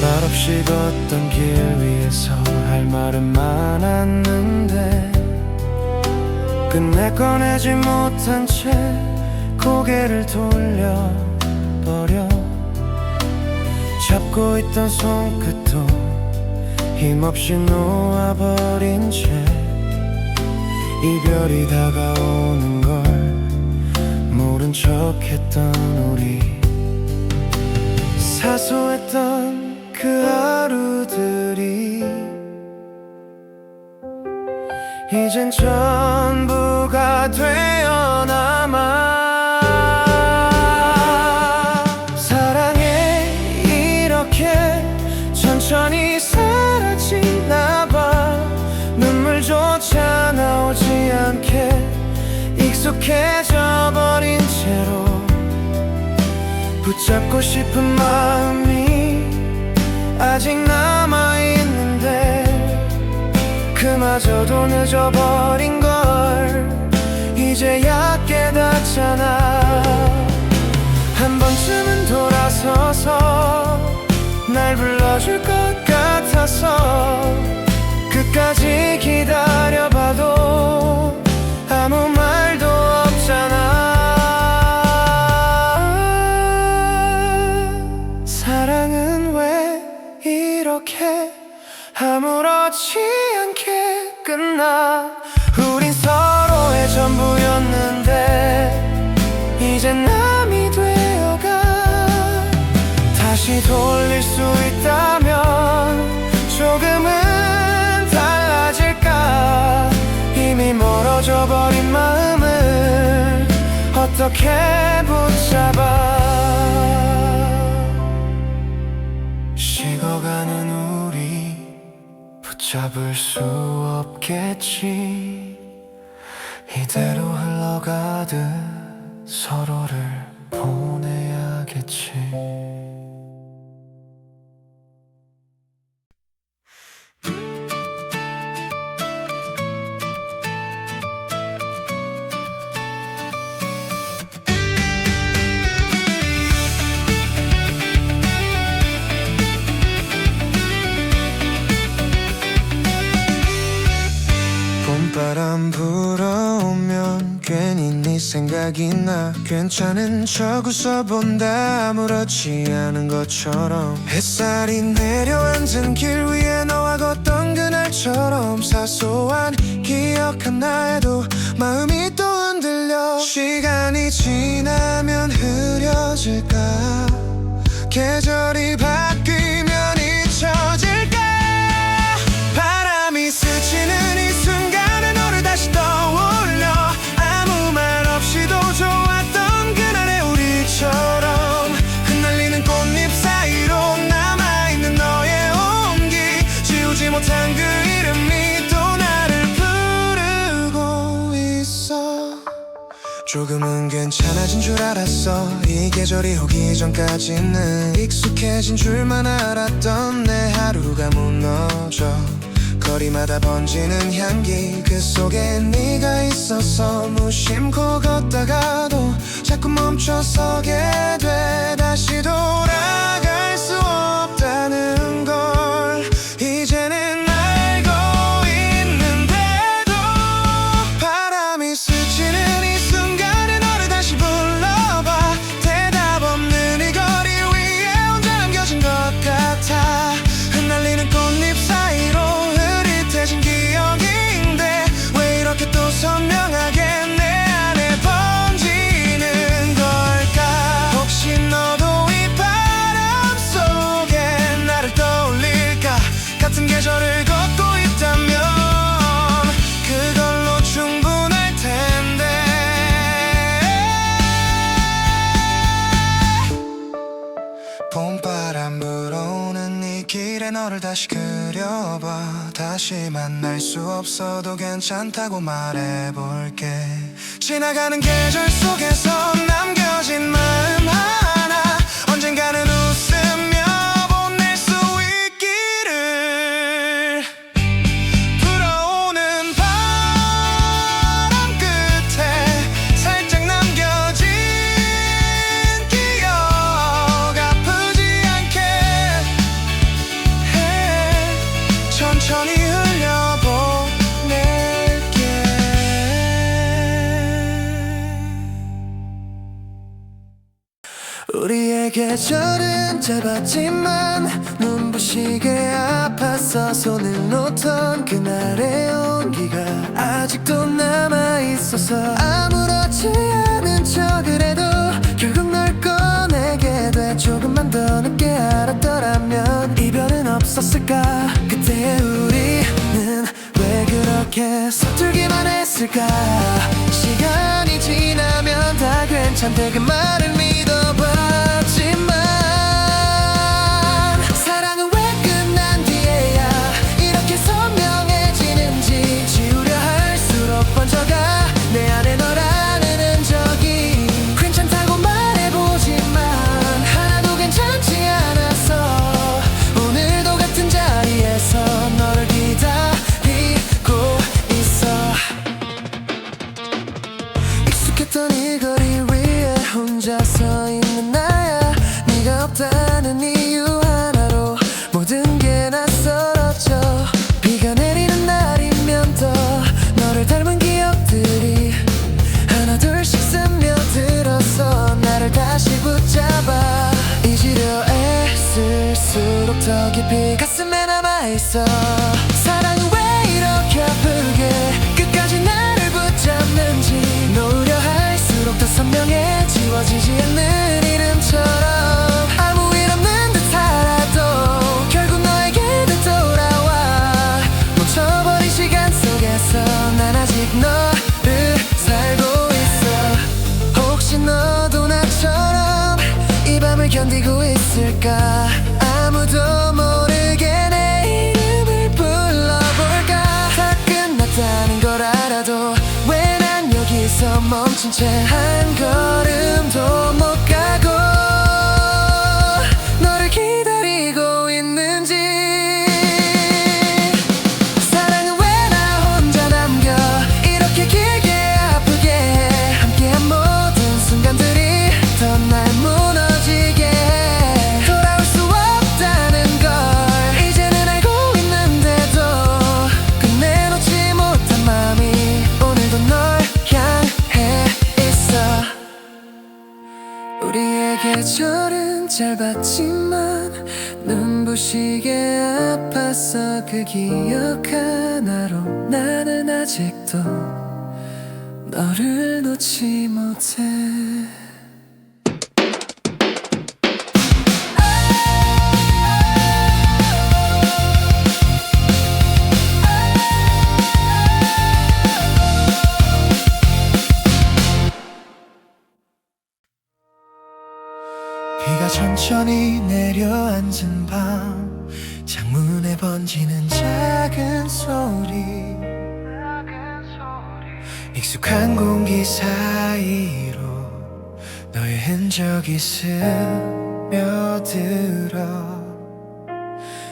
Speaker 2: 말없이 걷던 길 위에서 할 말은 많았는데 끝내 꺼내지 못한 채 고개를 돌려버려. 잡고 있던 손끝도 힘없이 놓아버린 채 이별이 다가오는 걸 모른 척했던 우리. 사소했던 그 하루들이 이젠 전부가 되어남아. 천천히 사라지나 봐. 눈물조차 나오지 않게 익숙해져 버린 채로 붙잡고 싶은 마음이 아직 남아있는데 그마저도 늦어버린 걸 이제야 깨닫잖아. 한 번쯤은 돌아서서 날 불러줄 것 같아서 끝까지 기다려봐도 아무 말도 없잖아. 사랑은 왜 이렇게 아무렇지 않게 끝나? 우린 서로의 전부였는데 이젠 남이 되어가. 다시 돌릴 수 있다면 조금은 달라질까? 이미 멀어져 버린 마음을 어떻게 붙잡아. 없겠지. 이대로 흘러가듯 서로를 보내야겠지. 봄바람 불어오면 괜히 네 생각이 나. 괜찮은 척 웃어본다 아무렇지 않은 것처럼. 햇살이 내려앉은 길 위에 너와 걷던 그날처럼 사소한 기억 하나에도 마음이 또 흔들려. 시간이 지나면 흐려질까? 계절이 바뀌면 잊혀질까? 바람이 스치는 이 순간에 너를 다시 떠올려. 아무 말 없이도 좋았던 그날의 우리처럼. 흩날리는 꽃잎 사이로 남아있는 너의 온기. 지우지 못한 그 이름이 또 나를 부르고 있어. 조금은 괜찮아진 줄 알았어. 이 계절이 오기 전까지는 익숙해진 줄만 알았던 내 하루가 무너져. 거리마다 번지는 향기 그 속에 네가 있어서 무심코 걷다가도 자꾸 멈춰서게 돼. 다시 돌아갈 수 없다는 걸 이제는 알고 있는데도 바람이 스치는 이 순간에 너를 다시 불러봐. 대답 없는 이 거리 위에 혼자 남겨진 것 같아. 흩날리는 꽃잎 사이로 흐릿해진 기억인데 왜 이렇게 또 선명하게 내 안에 번지는 걸까? 혹시 너도 이 바람 속에 나를 떠올릴까? 같은 계절을 걷고 있다면 그걸로 충분할 텐데. 봄바람 불어오는 이 길에 너를 다시 그려봐. 다시 만날 수 없어도 괜찮다고 말해볼게. 지나가는 계절 속에서 남겨진 마음 하나 언젠가는 웃으며 보낼 수 있기를. 불어오는 바람 끝에 살짝 남겨진 기억 아프지 않게 천천히 흘려보낼게. 우리의 계절은 짧았지만 눈부시게 아팠어. 손을 놓던 그날의 온기가 아직도 남아있어서 아무렇지 않은 척을 해도 결국 널 꺼내게 돼. 조금만 더 늦게 알았더라면 이별은 없었을까? 그때의 우리는 왜 그렇게 서툴기만 했을까? 시간이 지나면 다 괜찮대 그 말을 믿어봤지만 사랑은 왜 끝난 뒤에야 이렇게 선명해지는지. 지우려 할수록 번져가 내 안에 너라는 흔적이. 괜찮다고 말해보지만 하나도 괜찮지 않았어. 오늘도 같은 자리에서 너를 기다리고 있어. 익숙했던 이 거리 위에 혼자 서 있는 나야. 네가 없다는 이유 하나로 모든 게 낯설어져. 비가 내리는 날이면 더 너를 닮은 기억들이 하나 둘씩 스며들어서 나를 다시 붙잡아. 잊으려 애쓸수록 더 깊이 가슴에 남아있어. 사랑은 왜 이렇게 아프게 끝까지 나를 붙잡는지. 놓으려 할수록 더 선명해 지워지지 않는 이름처럼. 아무 일 없는 듯 살아도 결국 너에게도 돌아와. 멈춰버린 시간 속에서 난 아직 너를 살고 있어. 혹시 너도 나처럼 이 밤을 견디고 있을까? 아무도 모르게 내 이름을 불러볼까? 다 끝 없다는 걸 알아도 왜 난 여기서 멈춘 채 한 걸음도 못 가고 너를 기다리고 있는지. 사랑은 왜 나 혼자 남겨 이렇게 길게 아프게 해. 함께한 모든 순간들이 더 날 무너지게 해. 돌아올 수 없다는 걸 이제는 알고 있는데도 끝내 놓지 못한 마음이 오늘도 널 향해 있어. 우리의 계절은 짧았지만 눈부시게 아팠어. 그 기억 하나로 나는 아직도 너를 놓지 못해. 비가 천천히 내려앉은 밤 창문에 번지는 작은 소리 익숙한 공기 사이로 너의 흔적이 스며들어.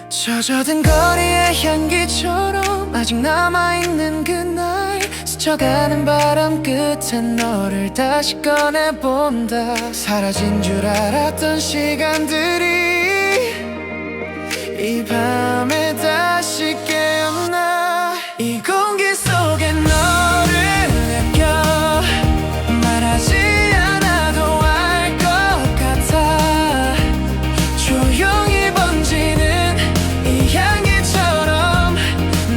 Speaker 2: 젖어든 거리의 향기처럼 아직 남아있는 그날 스쳐가는 바람 끝에 너를 다시 꺼내본다. 사라진 줄 알았던 시간들이 이 밤에 다시 깨어나. 이 공기 속에 너를 느껴 말하지 않아도 알 것 같아. 조용히 번지는 이 향기처럼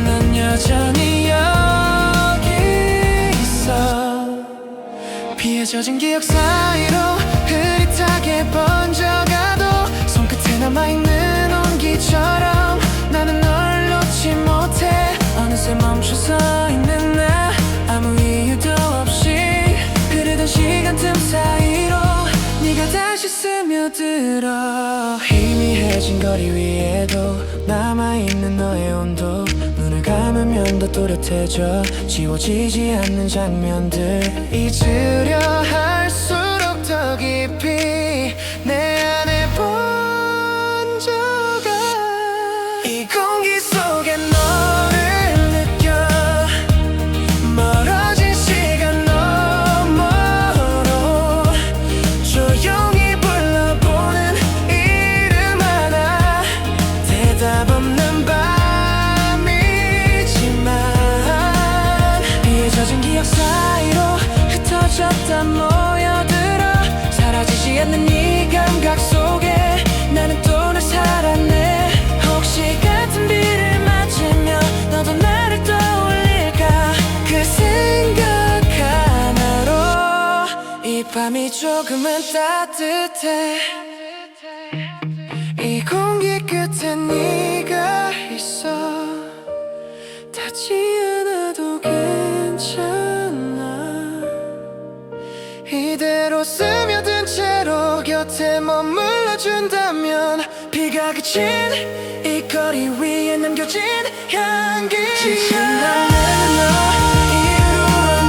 Speaker 2: 난 여전히 여기 있어. 피에 젖은 기억 사이로 흐릿하게 번져가도 손끝에 남아있는 온기처럼 나는 널 놓지 못해. 어느새 멈춰서 있는 나 아무 이유도 없이 흐르던 시간 틈 사이로 네가 다시 스며들어. 희미해진 거리 위에도 남아있는 너의 온도 눈을 감으면 더 또렷해져. 지워지지 않는 장면들 잊으려 할수록 더 깊이 내 안에 번져가. 이 공기 속에 너를 느껴 멀어진 시간 너머로 조용히 불러보는 이름 하나. 대답 없는 밤이지만 비에 젖은 기억 사이로 흩어졌다 모여들어. 사라지지 않는 이 감각 속에 나는 또 널 살았네. 혹시 같은 비를 맞으며 너도 나를 떠올릴까. 그 생각 하나로 이 밤이 조금은 따뜻해. 이 공기 끝에 네가 있어. 닿지 않아도 괜찮아. 이대로 스며든 채로 곁에 머물러준다면 비가 그친 이 거리 위에 남겨진 향기. 지친 나는 너 이유로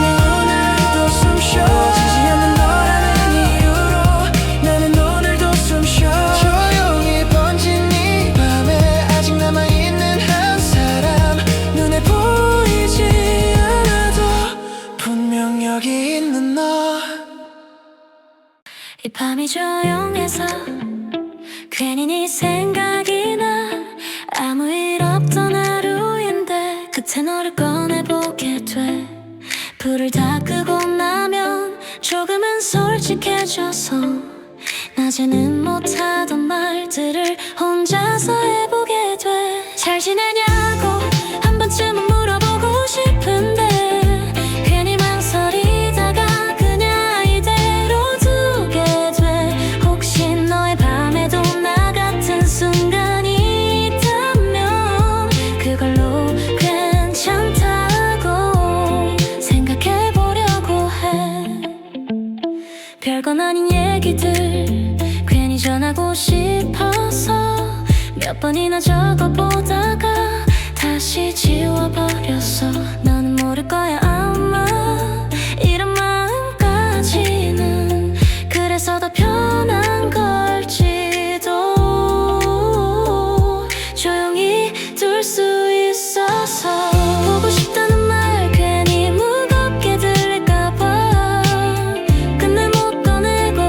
Speaker 2: 네 오늘도 숨쉬어. 지지 않는 너라는 이유로 나는 오늘도 숨쉬어. 조용히 번진 이 밤에 아직 남아있는 한 사람 눈에 보이지 않아도 분명 여기 있는 너.
Speaker 1: 이 밤이 조용해서 괜히 네 생각이 나. 아무 일 없던 하루인데 그때 너를 꺼내보게 돼. 불을 다 끄고 나면 조금은 솔직해져서 낮에는 못하던 말들을 혼자서 해보게 돼. 잘 지내냐고 한 번쯤은 물어보고 싶은데 괜히 망설이다가 그냥 이대로 두게 돼. 혹시 너의 밤에도 나 같은 순간이 있다면 그걸로 괜찮다고 생각해보려고 해. 별건 아닌 얘기들 괜히 전하고 싶어서 몇 번이나 적어보다가 다시 지워버렸어. 너는 모를 거야 아마 이런 마음까지는 그래서 더 편한 걸지도 조용히 둘 수 있어서 보고 싶다는 말 괜히 무겁게 들릴까봐 끝내 못 꺼내고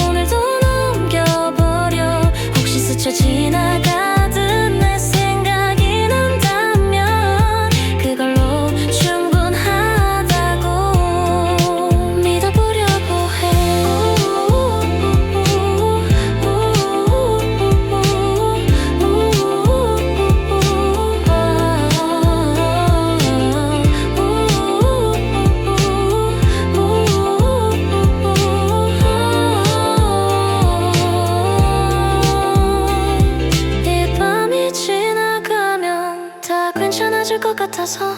Speaker 1: 오늘도 넘겨버려 혹시 스쳐 지나가듯 내 생각이 난다면 그걸로 충분하다고 믿어보려고 이 밤이 지나가면 다 괜찮아질 것 같아서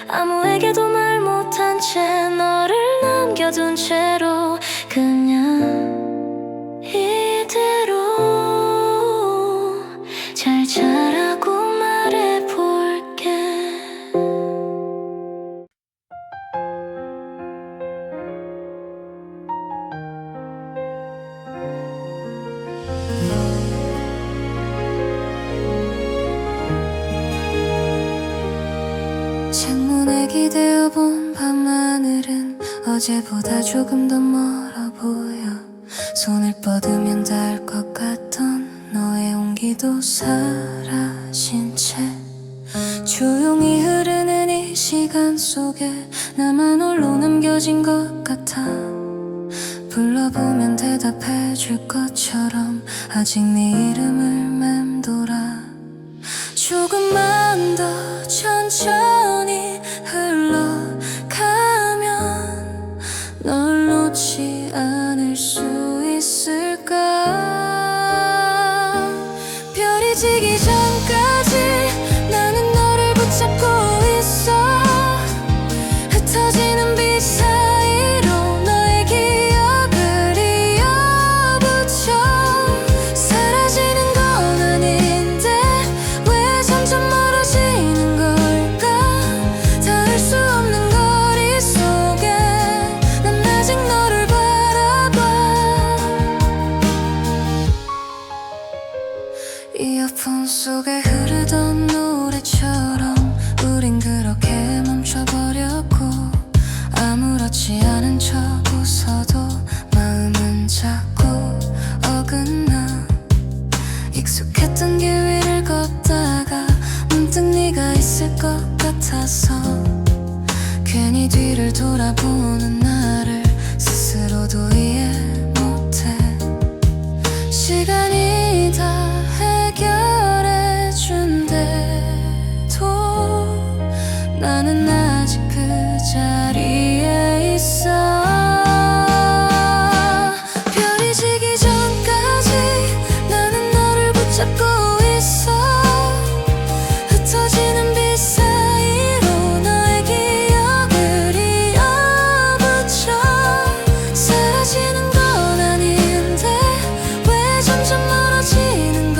Speaker 1: 아무에게도 말 못한 채 너를 남겨둔 채로 그냥 이대로 잘 자라고 말해볼게. 창문에 기대어 본 밤하늘은 어제보다 조금 더 멀어 보여 손을 뻗으면 닿을 것 같던 너의 온기도 사라진 채 조용히 흐르는 이 시간 속에 나만 홀로 남겨진 것 같아 불러보면 대답해 줄 것처럼 아직 네 이름을 맴돌아 조금만 더 천천히 흘러가면 널 놓지 않을 수 있을까 별이 지기 전까지 나는 너를 붙잡고 있어 흩어지는 빛 사이로 너의 기억을 이어붙여 사라지는 건 아닌데 왜 점점 멀어지는 걸까 닿을 수 없는 거리 속에 난 아직 너를 바라봐 이어폰 속에 흐르던 노래처럼 우린 그렇게 멈춰버렸고 아무렇지 않은 척 웃어도 마음은 자꾸 어긋나 익숙했던 길 위를 걷다가 문득 네가 있을 것 같아서 괜히 뒤를 돌아보는 나를 스스로도 이해 못해 시간이 다 해결해 준대도 나는 아직 그 자리에 있어 별이 지기 전까지 나는 너를 붙잡고 있어 흩어지는 빛 사이로 너의 기억을 이어붙여 사라지는 건 아닌데 왜 점점 멀어지는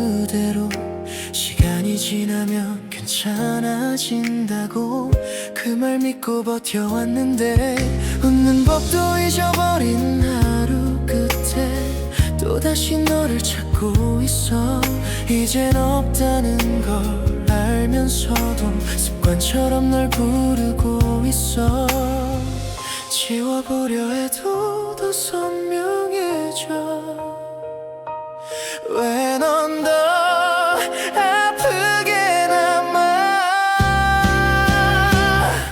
Speaker 2: 그대로 시간이 지나면 괜찮아진다고 그 말 믿고 버텨왔는데 웃는 법도 잊어버린 하루 끝에 또다시 너를 찾고 있어. 이젠 없다는 걸 알면서도 습관처럼 널 부르고 있어. 지워보려 해도 더 선명해져. 왜 넌 더 아프게 남아.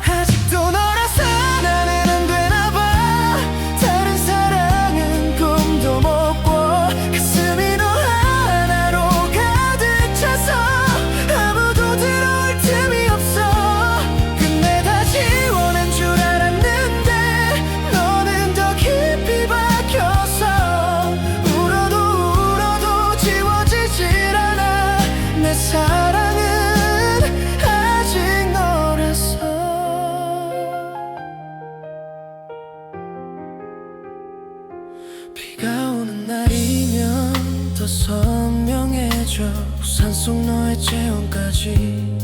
Speaker 2: 아직도 너라서 나는 안 되나봐. 다른 사랑은 꿈도 못 꿔. 가슴이 너 하나로 가득 차서 아무도 들어올 틈이 없어. 끝내 다 지워낸 줄 알았는데 너는 더 깊이 박혀서 울어도 지워지질 않아. 내 사랑은 아직 너라서. 비가 오는 날이면 더 선명해져. 우산 속 너의 체온까지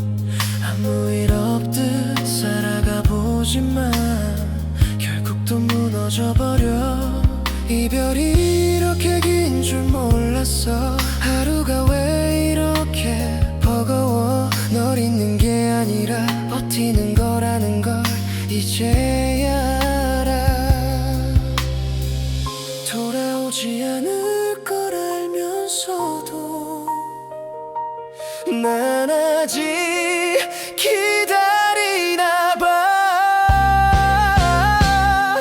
Speaker 2: 아무 일 없듯 살아가 보지만 결국 또 무너져버려. 이별이 이렇게 긴 줄 몰랐어. 하루가 왜 이렇게 버거워. 널 잊는 게 아니라 버티는 거라는 걸 이제야 알아. 돌아오지 않을 걸 알면서도 난 아직 기다리나 봐.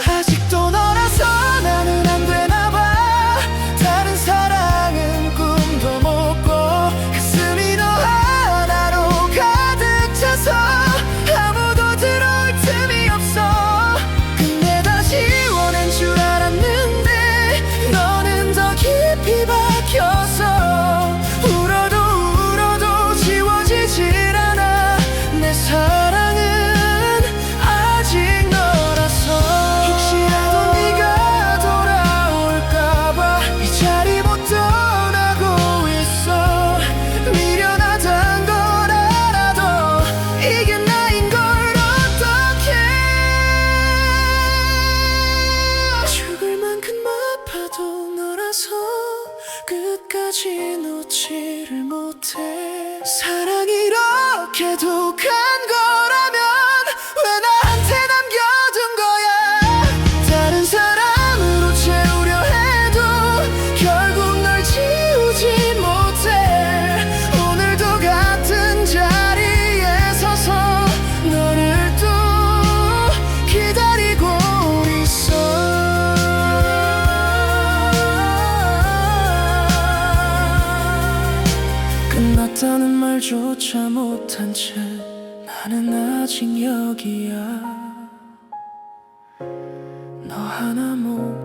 Speaker 2: 아직도 너라서 나는 안 되나 봐. 다른 사랑은 꿈도 못 꿔. 가슴이 너 하나로 가득 차서 아무도 들어올 틈이 없어. 근데 다 지워낸 줄 알았는데 너는 더 깊이 박혀서 울어도 지워지질 않아. 내 사랑은 아직 너라서. 혹시라도 네가 돌아올까봐 이 자리 못 떠나고 있어. 미련하단 걸 알아도 이게 나인 걸 어떡해. 죽을 만큼 아파도 너라서 끝까지 놓지를 못해. 사랑이 이렇게 독한 거라면 왜 나한테 남겨둔 거야. 다른 사람으로 채우려 해도 결국 널 지우지 못해. 오늘도 같은 자리에 서서 너를 또 기다리고 있어. 끝났다는 말조차 못한 채 나는 아직 여기야. 너 하나 못